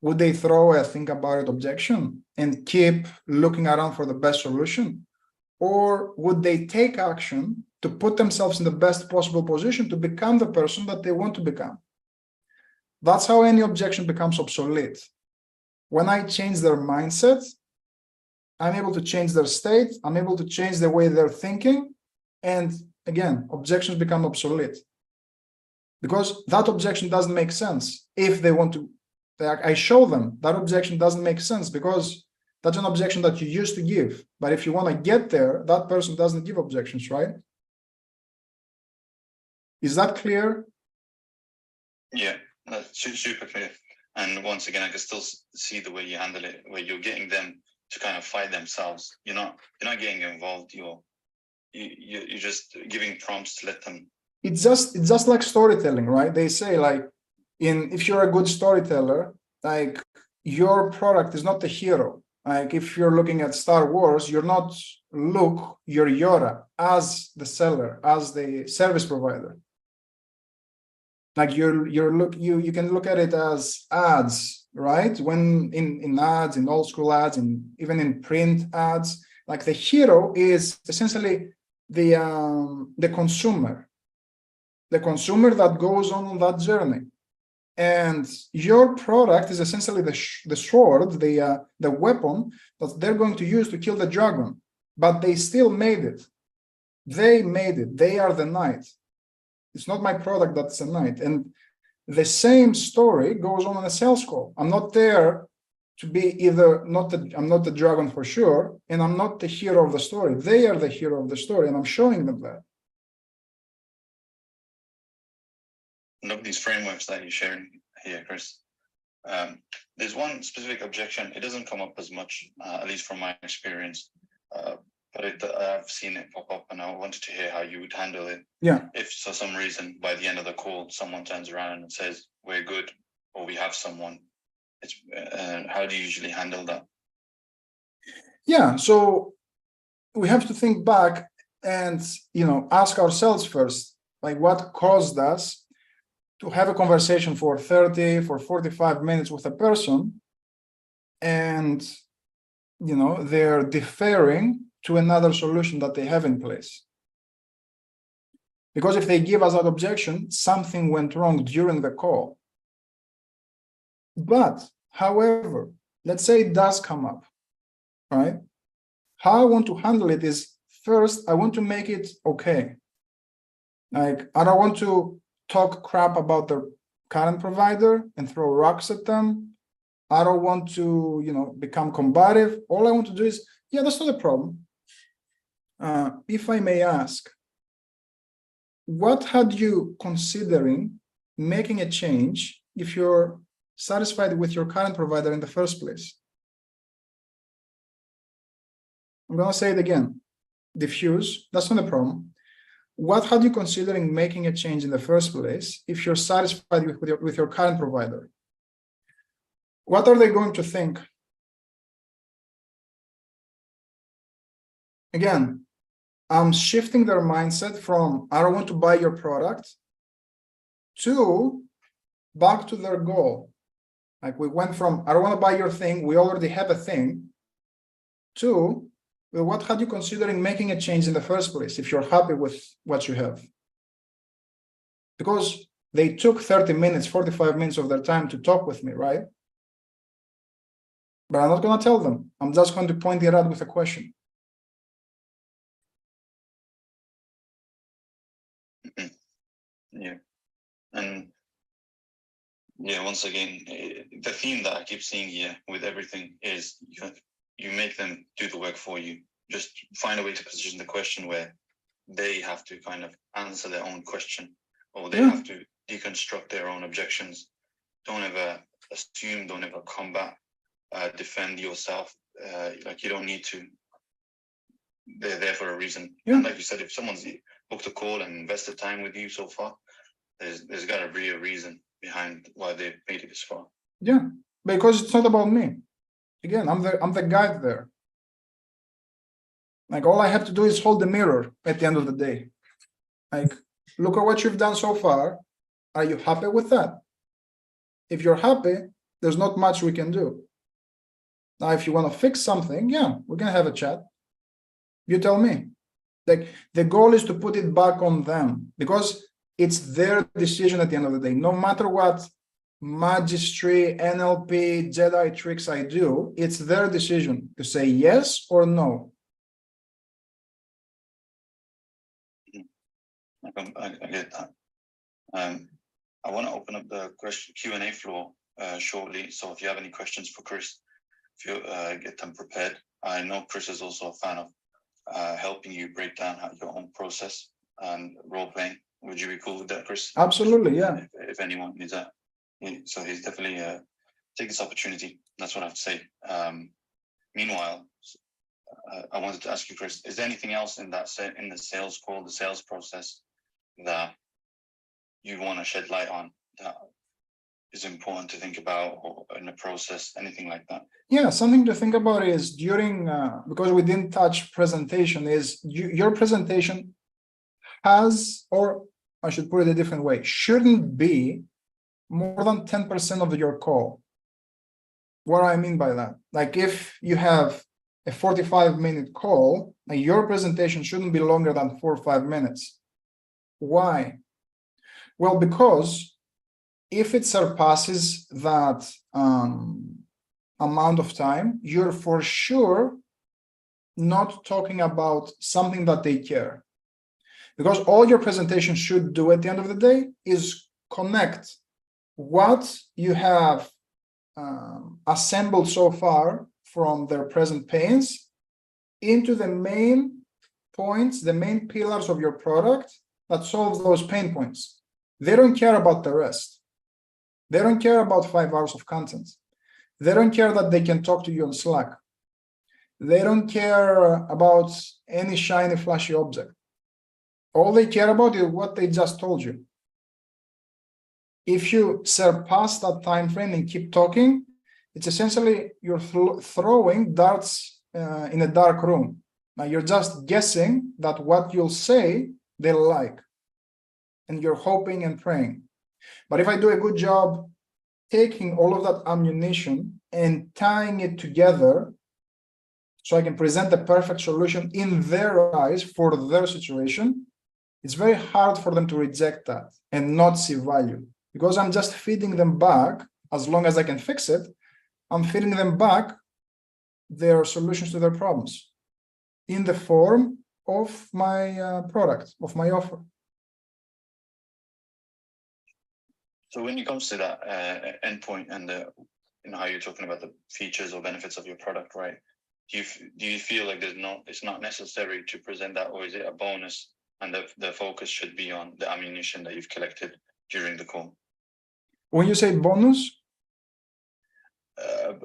Would they throw a think about it objection and keep looking around for the best solution? Or would they take action to put themselves in the best possible position to become the person that they want to become? That's how any objection becomes obsolete. When I change their mindset, I'm able to change their state, I'm able to change the way they're thinking, and again, objections become obsolete. Because that objection doesn't make sense if they want to. I show them that objection doesn't make sense because that's an objection that you used to give. But if you want to get there, that person doesn't give objections, right? Is that clear? Yeah, that's super clear. And once again, I can still see the way you handle it, where you're getting them to kind of fight themselves. You're not getting involved. You're just giving prompts to let them. It's just like storytelling, right? They say like, if you're a good storyteller, like your product is not the hero. Like if you're looking at Star Wars, you're not Luke, you're Yoda as the seller, as the service provider. Like you can look at it as ads, right? When in ads, in old school ads, and even in print ads, like the hero is essentially the consumer that goes on that journey. And your product is essentially the sword, the weapon that they're going to use to kill the dragon. But they still made it. They made it. They are the knight. It's not my product that's a knight. And the same story goes on a sales call. I'm not there to be I'm not the dragon for sure, and I'm not the hero of the story. They are the hero of the story, and I'm showing them that. Look, these frameworks that you're sharing here, Chris. There's one specific objection. It doesn't come up as much, at least from my experience, but I've seen it pop up, and I wanted to hear how you would handle it. Yeah. If for some reason by the end of the call someone turns around and says we're good or we have someone, how do you usually handle that? Yeah. So we have to think back and ask ourselves first, like what caused us to have a conversation for 30, for 45 minutes with a person, and they're deferring to another solution that they have in place. Because if they give us that objection, something went wrong during the call. But, however, let's say it does come up, right? How I want to handle it is, first, I want to make it okay. Like, I don't want to talk crap about the current provider and throw rocks at them. I don't want to, become combative. All I want to do is, yeah, that's not a problem. If I may ask, what had you considering making a change if you're satisfied with your current provider in the first place? I'm going to say it again. Diffuse, that's not a problem. What had you considering making a change in the first place if you're satisfied with your current provider? What are they going to think? Again, I'm shifting their mindset from I don't want to buy your product to back to their goal. Like we went from I don't want to buy your thing, we already have a thing, to well, what had you considering making a change in the first place if you're happy with what you have? Because they took 30 minutes, 45 minutes of their time to talk with me, right? But I'm not going to tell them. I'm just going to point it out with a question. Yeah. And yeah, once again, the theme that I keep seeing here with everything is you make them do the work for you. Just find a way to position the question where they have to kind of answer their own question, or they have to deconstruct their own objections. Don't ever assume, don't ever combat, defend yourself. Like, you don't need to. They're there for a reason. And like you said, if someone's booked a call and invested time with you so far, there's got to be a reason behind why they've made it this far. Yeah, because it's not about me. Again, I'm the guide there. Like, all I have to do is hold the mirror at the end of the day. Like, look at what you've done so far. Are you happy with that? If you're happy, there's not much we can do. Now, if you want to fix something, yeah, we can have a chat. You tell me. Like, the goal is to put it back on them, because it's their decision at the end of the day. No matter what magistry, NLP, Jedi tricks I do, it's their decision to say yes or no. I get that. I want to open up the question Q&A floor shortly. So if you have any questions for Chris, if you get them prepared. I know Chris is also a fan of helping you break down your own process and role playing. Would you be cool with that, Chris? Absolutely, yeah. If anyone needs that. So he's definitely take this opportunity. That's what I have to say. Meanwhile, I wanted to ask you, Chris, is there anything else in the sales call, the sales process, that you want to shed light on that is important to think about, or in the process, anything like that? Yeah, something to think about is during, because we didn't touch presentation, is your presentation has, or I should put it a different way, shouldn't be more than 10% of your call. What do I mean by that? Like, if you have a 45-minute call, your presentation shouldn't be longer than 4 or 5 minutes. Why? Well, because if it surpasses that amount of time, you're for sure not talking about something that they care. Because all your presentation should do at the end of the day is connect what you have assembled so far from their present pains into the main points, the main pillars of your product that solve those pain points. They don't care about the rest. They don't care about 5 hours of content. They don't care that they can talk to you on Slack. They don't care about any shiny, flashy object. All they care about is what they just told you. If you surpass that time frame and keep talking, it's essentially you're throwing darts in a dark room. Now, you're just guessing that what you'll say they'll like, and you're hoping and praying. But if I do a good job taking all of that ammunition and tying it together so I can present the perfect solution in their eyes for their situation, it's very hard for them to reject that and not see value, because I'm just feeding them back. As long as I can fix it, I'm feeding them back their solutions to their problems in the form of my product, of my offer. So when it comes to that endpoint and how you're talking about the features or benefits of your product, right? Do you feel like it's not necessary to present that, or is it a bonus and the focus should be on the ammunition that you've collected during the call? When you say bonus?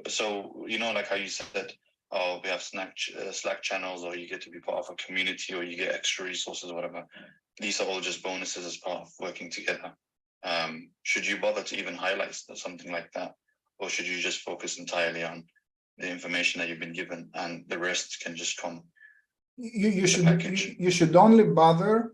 So, like how you said, oh, we have Slack channels, or you get to be part of a community, or you get extra resources, or whatever. These are all just bonuses as part of working together. Should you bother to even highlight something like that? Or should you just focus entirely on the information that you've been given, and the rest can just come? You should only bother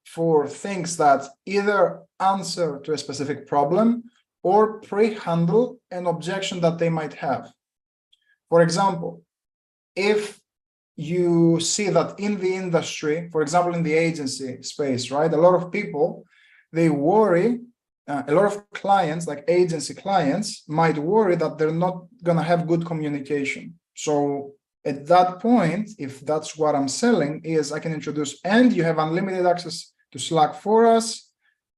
for things that either answer to a specific problem or pre-handle an objection that they might have. For example, if you see that in the industry, for example, in the agency space, right, a lot of people they worry. A lot of clients, like agency clients, might worry that they're not going to have good communication. So at that point, if that's what I'm selling, is I can introduce, and you have unlimited access to Slack for us.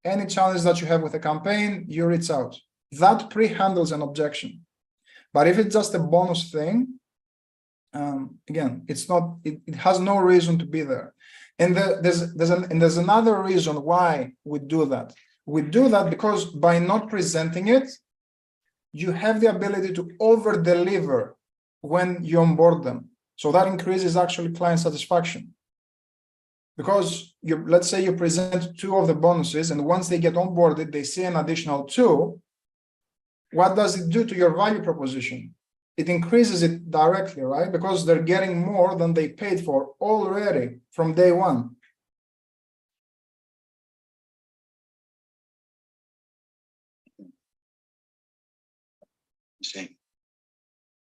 Any challenge that you have with a campaign, you reach out. That pre-handles an objection. But if it's just a bonus thing, again, it's not. It has no reason to be there. And there's another reason why we do that. We do that because by not presenting it, you have the ability to over-deliver when you onboard them. So that increases actually client satisfaction. Because let's say you present 2 of the bonuses, and once they get onboarded, they see an additional 2. What does it do to your value proposition? It increases it directly, right? Because they're getting more than they paid for already from day one. See.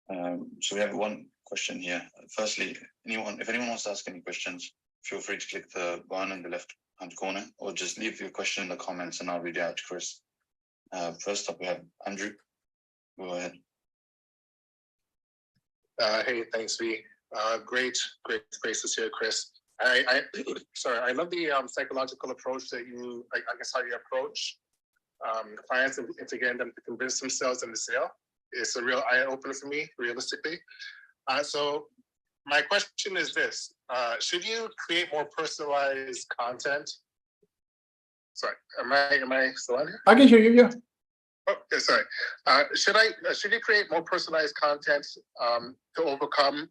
So we have one question here. Firstly, if anyone wants to ask any questions, feel free to click the button in the left-hand corner, or just leave your question in the comments and I'll read it out to Chris. First up, we have Andrew. Go ahead. Hey, thanks, V. Great spaces here, Chris. I love the psychological approach that I guess how you approach clients into getting them to convince themselves in the sale. It's a real eye-opener for me, realistically. So my question is this: should you create more personalized content? Sorry, am I still on here? I can hear you, yeah. Oh, okay, sorry. Should you create more personalized content to overcome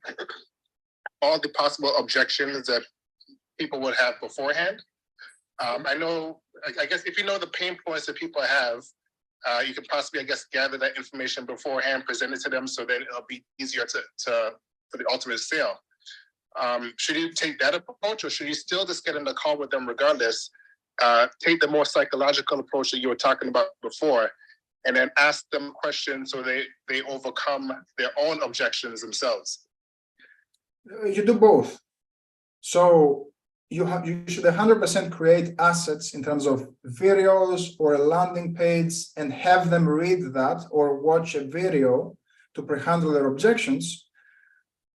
all the possible objections that people would have beforehand? I guess if you know the pain points that people have, you can possibly, I guess, gather that information beforehand, present it to them, so that it'll be easier for the ultimate sale. Should you take that approach, or should you still just get in the call with them regardless? Take the more psychological approach that you were talking about before, and then ask them questions so they overcome their own objections themselves. You do both. So you should 100% create assets in terms of videos or a landing page and have them read that or watch a video to pre-handle their objections.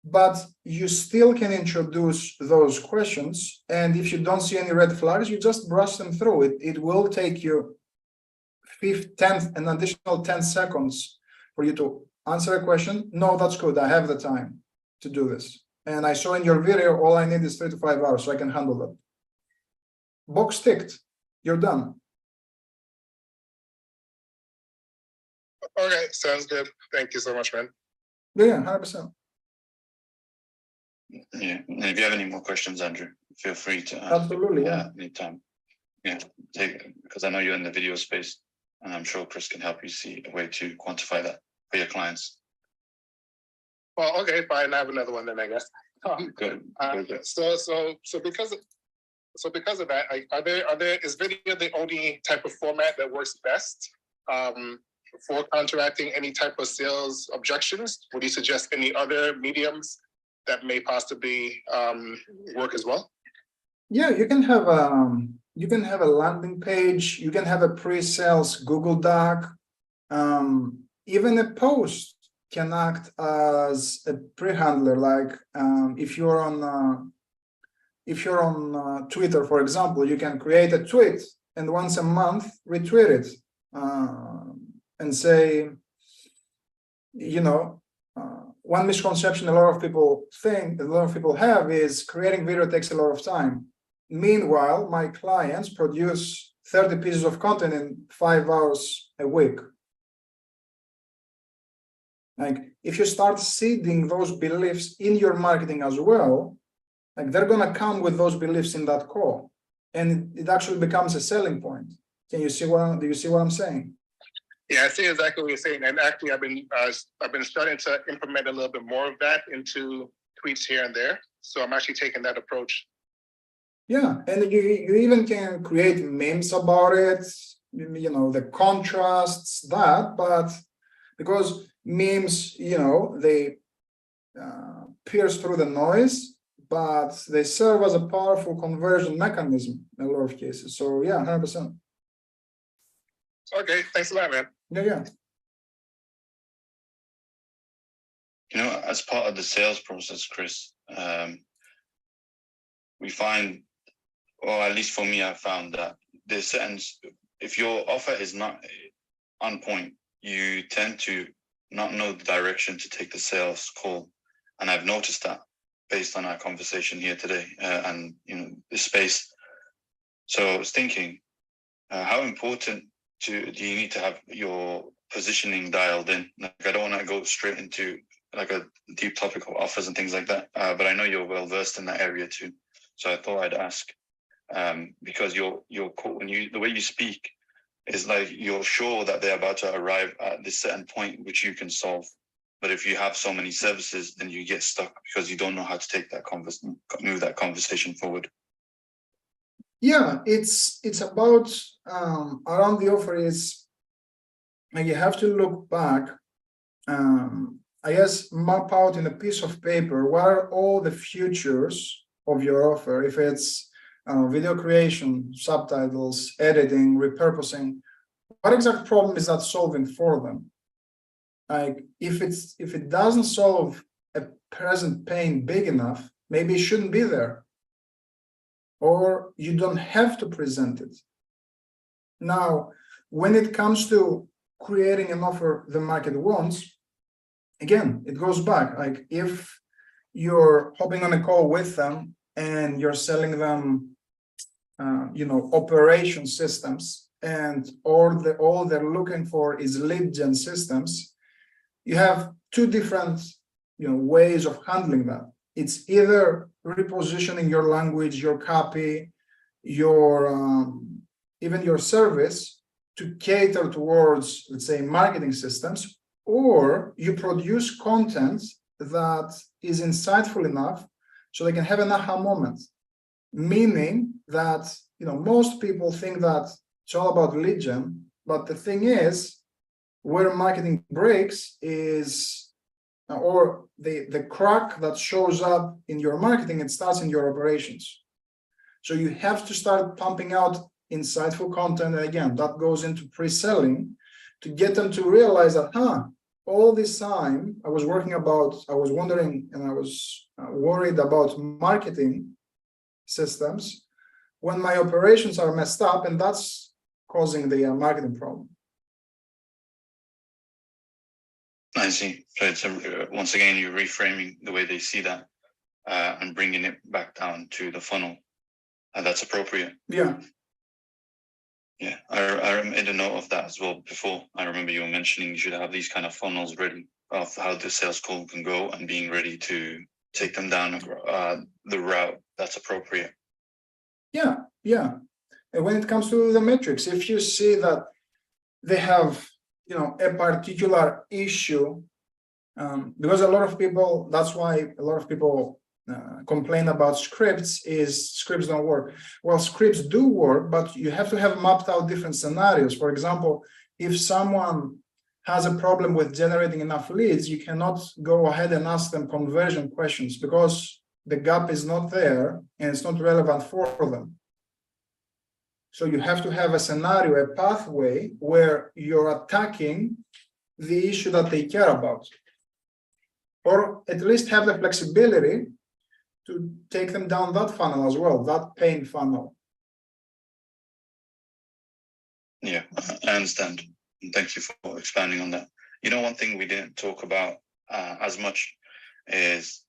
But you still can introduce those questions. And if you don't see any red flags, you just brush them through. It will take you an additional 10 seconds for you to answer a question. No, that's good. I have the time to do this. And I saw in your video, all I need is 3 to 5 hours, so I can handle that. Box ticked. You're done. Okay, sounds good. Thank you so much, man. Yeah, 100%. Yeah, and if you have any more questions, Andrew, feel free to ask. Absolutely, yeah. Anytime. Yeah, because I know you're in the video space, and I'm sure Chris can help you see a way to quantify that for your clients. Well, okay, fine. I have another one then, I guess. Good. So because of that, is video the only type of format that works best for counteracting any type of sales objections? Would you suggest any other mediums that may possibly work as well? Yeah, you can have a landing page. You can have a pre-sales Google Doc. Even a post can act as a pre-handler. Like if you're on Twitter, for example, you can create a tweet and once a month retweet it and say, one misconception a lot of people have is creating video takes a lot of time. Meanwhile, my clients produce 30 pieces of content in 5 hours a week. Like, if you start seeding those beliefs in your marketing as well, like they're gonna come with those beliefs in that call, and it actually becomes a selling point. Do you see what I'm saying? Yeah, I see exactly what you're saying, and actually, I've been starting to implement a little bit more of that into tweets here and there. So I'm actually taking that approach. Yeah, and you even can create memes about it. The contrasts but because memes, they pierce through the noise, but they serve as a powerful conversion mechanism in a lot of cases. So yeah, 100%. Okay, thanks a lot, man. Yeah. You know, as part of the sales process, Chris, we find, or at least for me, I found that there's certain, if your offer is not on point, you tend to not know the direction to take the sales call. And I've noticed that based on our conversation here today and, you know, the space. So I was thinking, how important do you need to have your positioning dialed in? Like, I don't want to go straight into like a deep topic of offers and things like that, but I know you're well versed in that area too. So I thought I'd ask, because your when the way you speak is like you're sure that they're about to arrive at this certain point which you can solve. But if you have so many services, then you get stuck because you don't know how to take that move that conversation forward. Yeah, it's about around the offer is, and you have to look back. I guess map out in a piece of paper what are all the features of your offer. If it's video creation, subtitles, editing, repurposing, what exact problem is that solving for them? Like if it doesn't solve a present pain big enough, maybe it shouldn't be there, or you don't have to present it. Now, when it comes to creating an offer the market wants, again, it goes back. Like if you're hopping on a call with them and you're selling them, operation systems, and all they're looking for is lead gen systems, you have two different, ways of handling that. It's either repositioning your language, your copy, your even your service to cater towards, let's say, marketing systems, or you produce content that is insightful enough so they can have an aha moment. Meaning that, most people think that it's all about lead gen, but the thing is, where marketing breaks is, or the crack that shows up in your marketing, it starts in your operations. So you have to start pumping out insightful content. And again, that goes into pre-selling to get them to realize that, all this time I was wondering, and I was worried about marketing systems when my operations are messed up, and that's causing the marketing problem. I see. So it's once again, you're reframing the way they see that and bringing it back down to the funnel. That's appropriate. Yeah. Yeah, I made a note of that as well before. I remember you were mentioning you should have these kind of funnels ready of how the sales call can go and being ready to take them down the route that's appropriate. Yeah. And when it comes to the metrics, if you see that they have, a particular issue, because a lot of people, that's why a lot of people complain about scripts, is scripts don't work. Well, scripts do work, but you have to have mapped out different scenarios. For example, if someone has a problem with generating enough leads, you cannot go ahead and ask them conversion questions because the gap is not there and it's not relevant for them. So you have to have a scenario, a pathway where you're attacking the issue that they care about, or at least have the flexibility to take them down that funnel as well, that pain funnel. Yeah, I understand. Thank you for expanding on that. One thing we didn't talk about as much is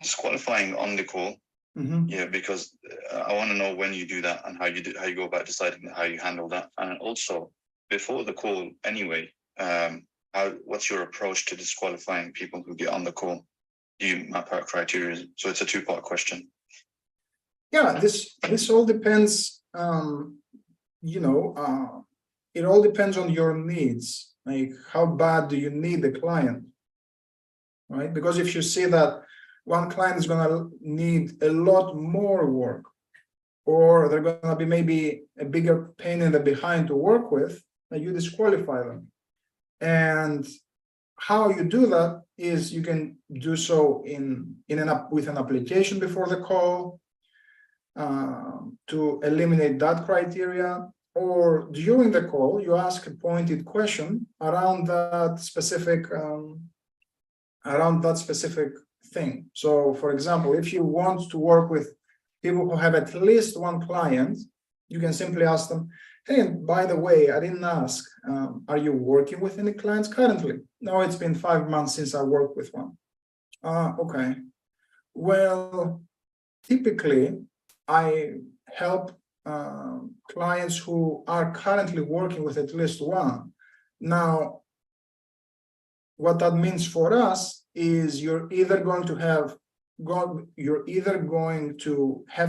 disqualifying on the call. Mm-hmm. Yeah, because I want to know when you do that and how you go about deciding how you handle that, and also before the call anyway. What's your approach to disqualifying people who get on the call? Do you map out criteria? So it's a two-part question. Yeah, this all depends. It all depends on your needs. Like, how bad do you need the client, right? Because if you see that one client is going to need a lot more work, or they're going to be maybe a bigger pain in the behind to work with, then you disqualify them. And how you do that is you can do so with an application before the call to eliminate that criteria. or during the call, you ask a pointed question around that specific thing. So, for example, if you want to work with people who have at least one client, you can simply ask them, hey, and by the way, I didn't ask, are you working with any clients currently? No, it's been 5 months since I worked with one. Okay. Well, typically, I help clients who are currently working with at least one. Now, what that means for us is you're either going to have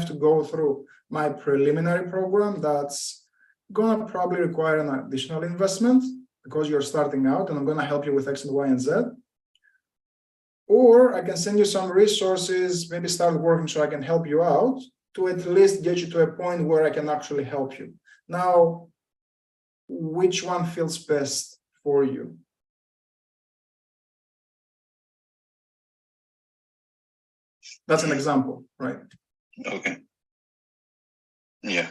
to go through my preliminary program that's gonna probably require an additional investment because you're starting out and I'm gonna help you with X and Y and Z. Or I can send you some resources, maybe start working so I can help you out to at least get you to a point where I can actually help you. Now, which one feels best for you? That's an example, right? Okay. Yeah,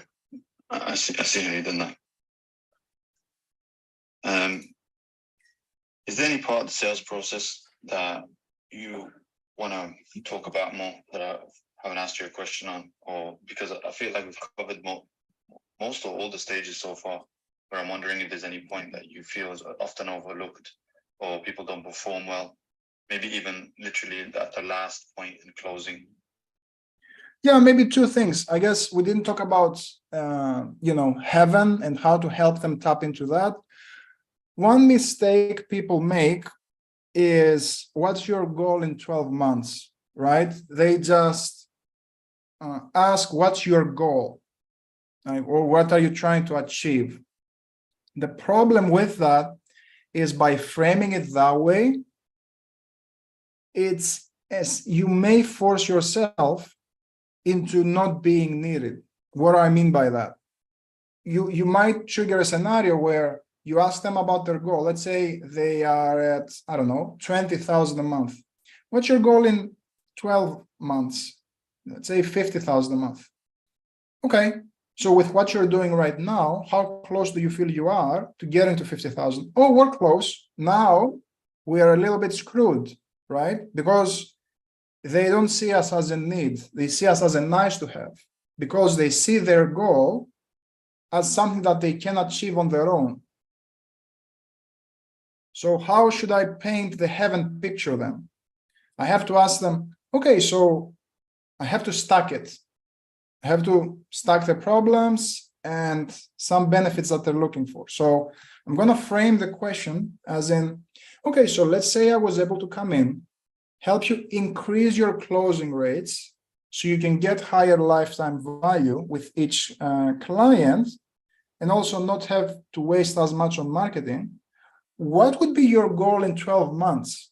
I see how you done that. Is there any part of the sales process that you want to talk about more that I haven't asked you a question on, or because I feel like we've covered most or all the stages so far, where I'm wondering if there's any point that you feel is often overlooked or people don't perform well, maybe even literally at the last point in closing. Yeah, maybe two things. I guess we didn't talk about, heaven and how to help them tap into that. One mistake people make is, what's your goal in 12 months, right? They just ask, what's your goal? Or what are you trying to achieve? The problem with that is by framing it that way, it's as you may force yourself into not being needed. What do I mean by that? You might trigger a scenario where you ask them about their goal. Let's say they are at, I don't know, 20,000 a month. What's your goal in 12 months? Let's say 50,000 a month. Okay, so with what you're doing right now, how close do you feel you are to getting to 50,000? Oh, we're close. Now we are a little bit screwed, right? Because they don't see us as a need. They see us as a nice to have because they see their goal as something that they can achieve on their own. So how should I paint the heaven picture then? I have to ask them, okay, so I have to stack it. I have to stack the problems and some benefits that they're looking for. So I'm going to frame the question as in, okay, so let's say I was able to come in, help you increase your closing rates so you can get higher lifetime value with each client and also not have to waste as much on marketing. What would be your goal in 12 months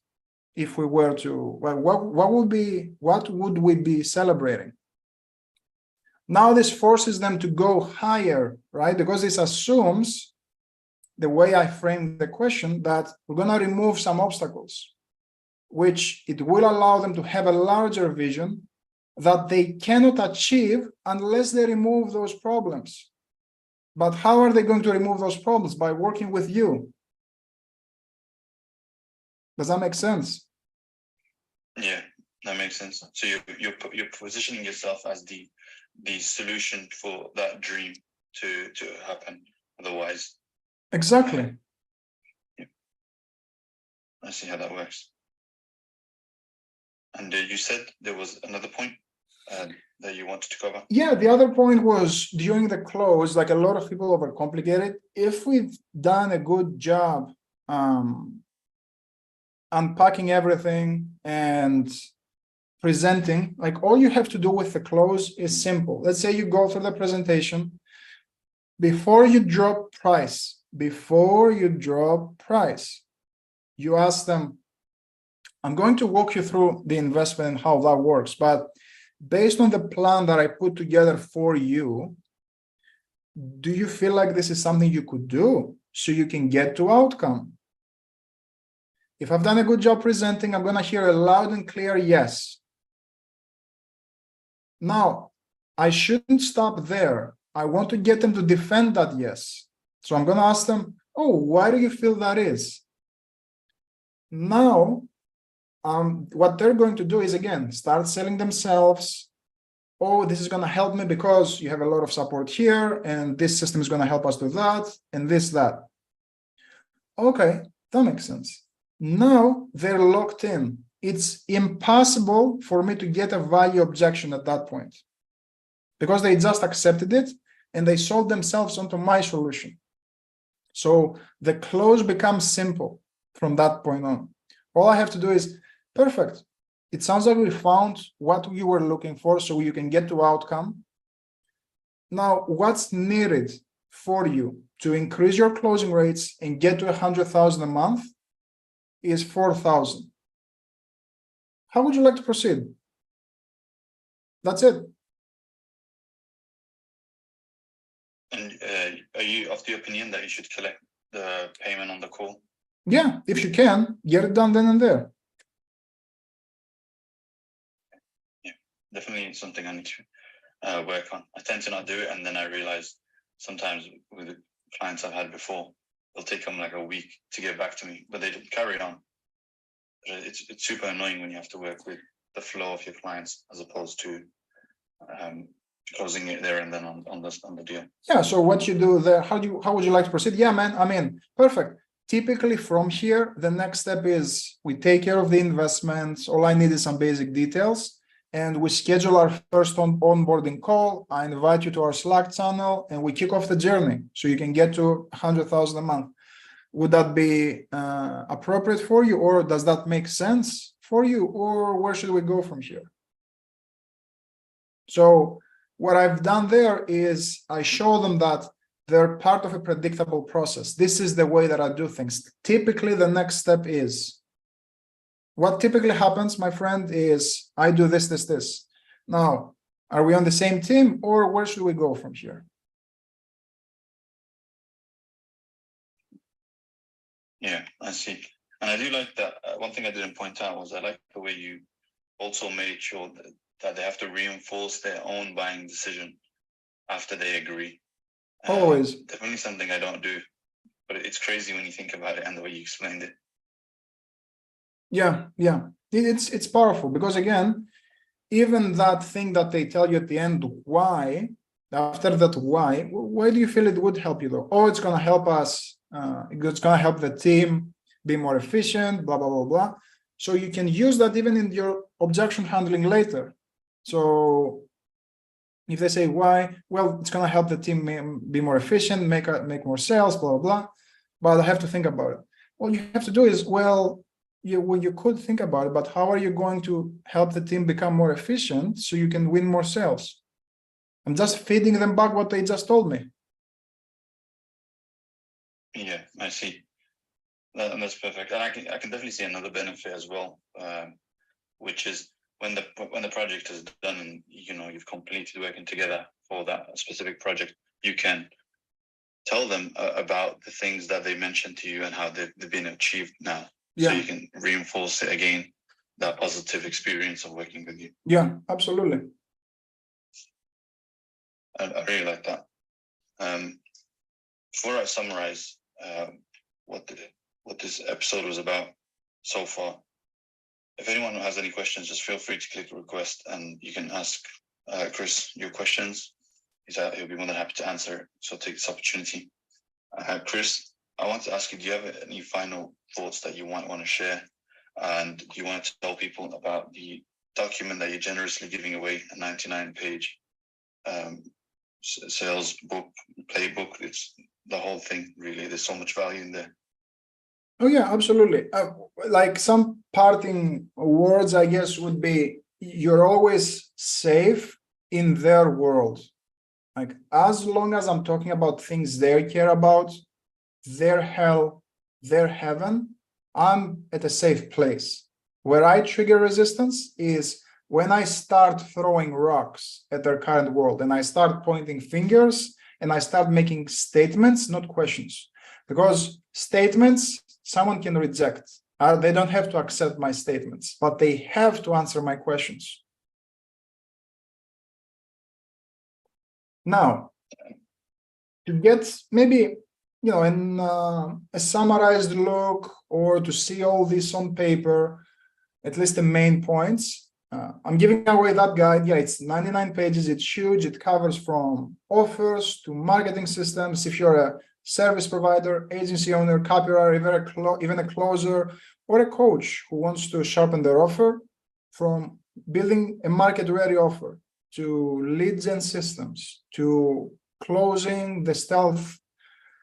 if we were to, well, what would we be celebrating? Now this forces them to go higher, right? Because this assumes, the way I frame the question, that we're going to remove some obstacles, which it will allow them to have a larger vision that they cannot achieve unless they remove those problems. But how are they going to remove those problems? By working with you. Does that make sense? Yeah, that makes sense. So you're positioning yourself as the solution for that dream to happen. Otherwise, exactly. Yeah. I see how that works. And you said there was another point that you wanted to cover. Yeah, the other point was during the close, like a lot of people overcomplicate it. If we've done a good job unpacking everything and presenting, like all you have to do with the close is simple. Let's say you go through the presentation. Before you drop price, you ask them, I'm going to walk you through the investment and how that works, but based on the plan that I put together for you, do you feel like this is something you could do so you can get to outcome? If I've done a good job presenting, I'm going to hear a loud and clear yes. Now, I shouldn't stop there. I want to get them to defend that yes. So I'm going to ask them, oh, why do you feel that is? Now, what they're going to do is, again, start selling themselves. Oh, this is going to help me because you have a lot of support here, and this system is going to help us do that, and this, that. Okay, that makes sense. Now they're locked in. It's impossible for me to get a value objection at that point because they just accepted it and they sold themselves onto my solution. So the close becomes simple from that point on. All I have to do is, perfect. It sounds like we found what you were looking for so you can get to outcome. Now, what's needed for you to increase your closing rates and get to 100,000 a month is 4,000. How would you like to proceed? That's it. And are you of the opinion that you should collect the payment on the call? Yeah, if you can, get it done then and there. Yeah, definitely something I need to work on. I tend to not do it, and then I realize sometimes with the clients I've had before, it'll take them like a week to get back to me, but they carry on. It's super annoying when you have to work with the flow of your clients as opposed to closing it there and then on the deal. Yeah, so what you do there, how would you like to proceed? Yeah, man, I mean, perfect. Typically from here, the next step is we take care of the investments. All I need is some basic details, and we schedule our first onboarding call. I invite you to our Slack channel and we kick off the journey so you can get to 100,000 a month. Would that be appropriate for you, or does that make sense for you, or where should we go from here? So what I've done there is I show them that they're part of a predictable process. This is the way that I do things. Typically, the next step is, what typically happens, my friend, is I do this, this, this. Now, are we on the same team, or where should we go from here? Yeah, I see. And I do like that. One thing I didn't point out was I like the way you also made sure that they have to reinforce their own buying decision after they agree. Always. Definitely something I don't do, but it's crazy when you think about it and the way you explained it. Yeah, yeah. It's powerful because, again, even that thing that they tell you at the end, why, after that, why do you feel it would help you though? Oh, it's going to help us. It's going to help the team be more efficient, blah, blah, blah, blah. So you can use that even in your objection handling later. So if they say why, well, it's going to help the team be more efficient, make more sales, blah, blah, blah. But I have to think about it. All you have to do is, well, you could think about it, but how are you going to help the team become more efficient so you can win more sales? I'm just feeding them back what they just told me. Yeah, I see. And that's perfect. And I can definitely see another benefit as well, which is when the project is done and you've completed working together for that specific project, you can tell them about the things that they mentioned to you and how they've been achieved now. Yeah. So you can reinforce it again, that positive experience of working with you. Yeah, absolutely. I really like that. Before I summarize what this episode was about so far, if anyone has any questions, just feel free to click request and you can ask Chris your questions. He'll be more than happy to answer. So take this opportunity. Chris, I want to ask you, do you have any final thoughts that you want to share? And do you want to tell people about the document that you're generously giving away, a 99-page sales book, playbook? It's the whole thing, really. There's so much value in there. Oh, yeah, absolutely. Like some parting words, I guess, would be, you're always safe in their world. Like, as long as I'm talking about things they care about, their hell, their heaven, I'm at a safe place. Where I trigger resistance is when I start throwing rocks at their current world and I start pointing fingers and I start making statements, not questions. Because statements, someone can reject. They don't have to accept my statements, but they have to answer my questions. Now, to get maybe, in a summarized look, or to see all this on paper, at least the main points. I'm giving away that guide. Yeah, it's 99 pages. It's huge. It covers from offers to marketing systems. If you're a service provider, agency owner, copywriter, even a closer, or a coach who wants to sharpen their offer, from building a market-ready offer to lead gen systems to closing the stealth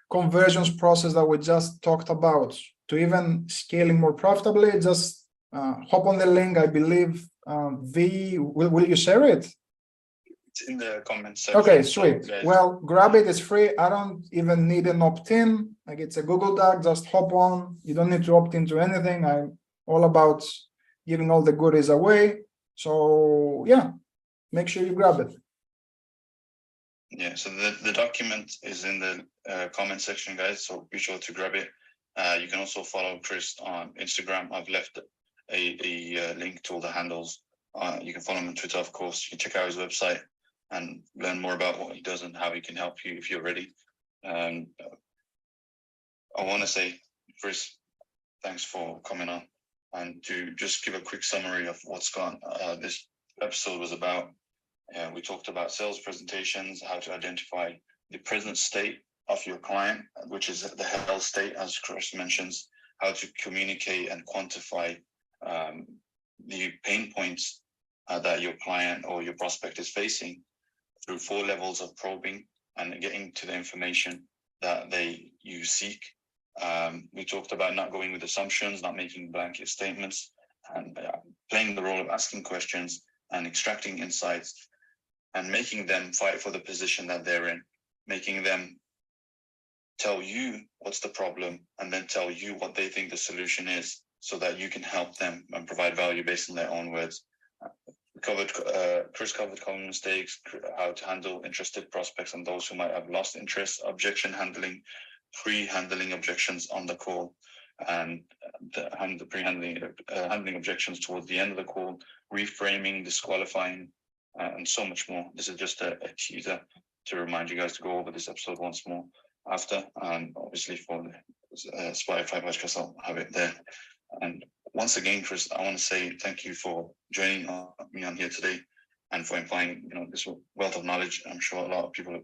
conversions process that we just talked about, to even scaling more profitably, just hop on the link. I believe will you share it? It's in the comments section. Okay, sweet. So, guys, well, grab it. It's free. I don't even need an opt-in. Like, it's a Google Doc. Just hop on. You don't need to opt into anything. I'm all about giving all the goodies away. So yeah, make sure you grab it. yeah, so the document is in the comment section, guys, so be sure to grab it. You can also follow Chris on Instagram. I've left a link to all the handles. You can follow him on Twitter, of course. You can check out his website and learn more about what he does and how he can help you if you're ready. I want to say, Chris, thanks for coming on, and to just give a quick summary of what's gone. This episode was about. We talked about sales presentations, how to identify the present state of your client, which is the health state, as Chris mentions, how to communicate and quantify the pain points that your client or your prospect is facing through 4 levels of probing and getting to the information that you seek. We talked about not going with assumptions, not making blanket statements, and playing the role of asking questions and extracting insights, and making them fight for the position that they're in, making them tell you what's the problem and then tell you what they think the solution is, so that you can help them and provide value based on their own words. Chris covered common mistakes, how to handle interested prospects and those who might have lost interest, objection handling, pre-handling objections on the call, and handling objections towards the end of the call, reframing, disqualifying, and so much more. This is just a teaser to remind you guys to go over this episode once more after, and obviously for the Spotify podcast, I'll have it there. And once again, Chris, I want to say thank you for joining me on here today and for implying, this wealth of knowledge. I'm sure a lot of people have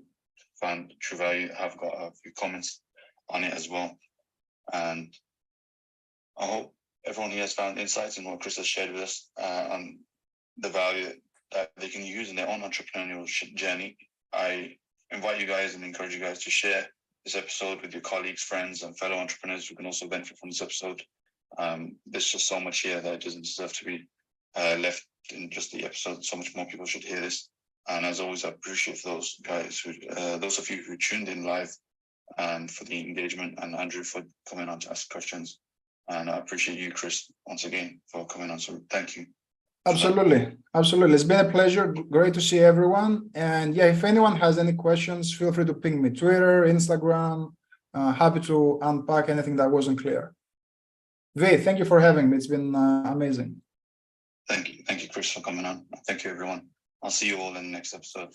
found true value. I've got a few comments on it as well. And I hope everyone here has found insights in what Chris has shared with us on the value that they can use in their own entrepreneurial journey. I invite you guys and encourage you guys to share this episode with your colleagues, friends, and fellow entrepreneurs who can also benefit from this episode. There's just so much here that doesn't deserve to be left in just the episode. So much more people should hear this. And as always, I appreciate those guys those of you who tuned in live, and for the engagement, and Andrew for coming on to ask questions. And I appreciate you, Chris, once again for coming on. So thank you. Absolutely. It's been a pleasure. Great to see everyone. And yeah, if anyone has any questions, feel free to ping me, Twitter, Instagram. Happy to unpack anything that wasn't clear. Vay, thank you for having me. It's been amazing. Thank you, Chris, for coming on. Thank you, everyone. I'll see you all in the next episode.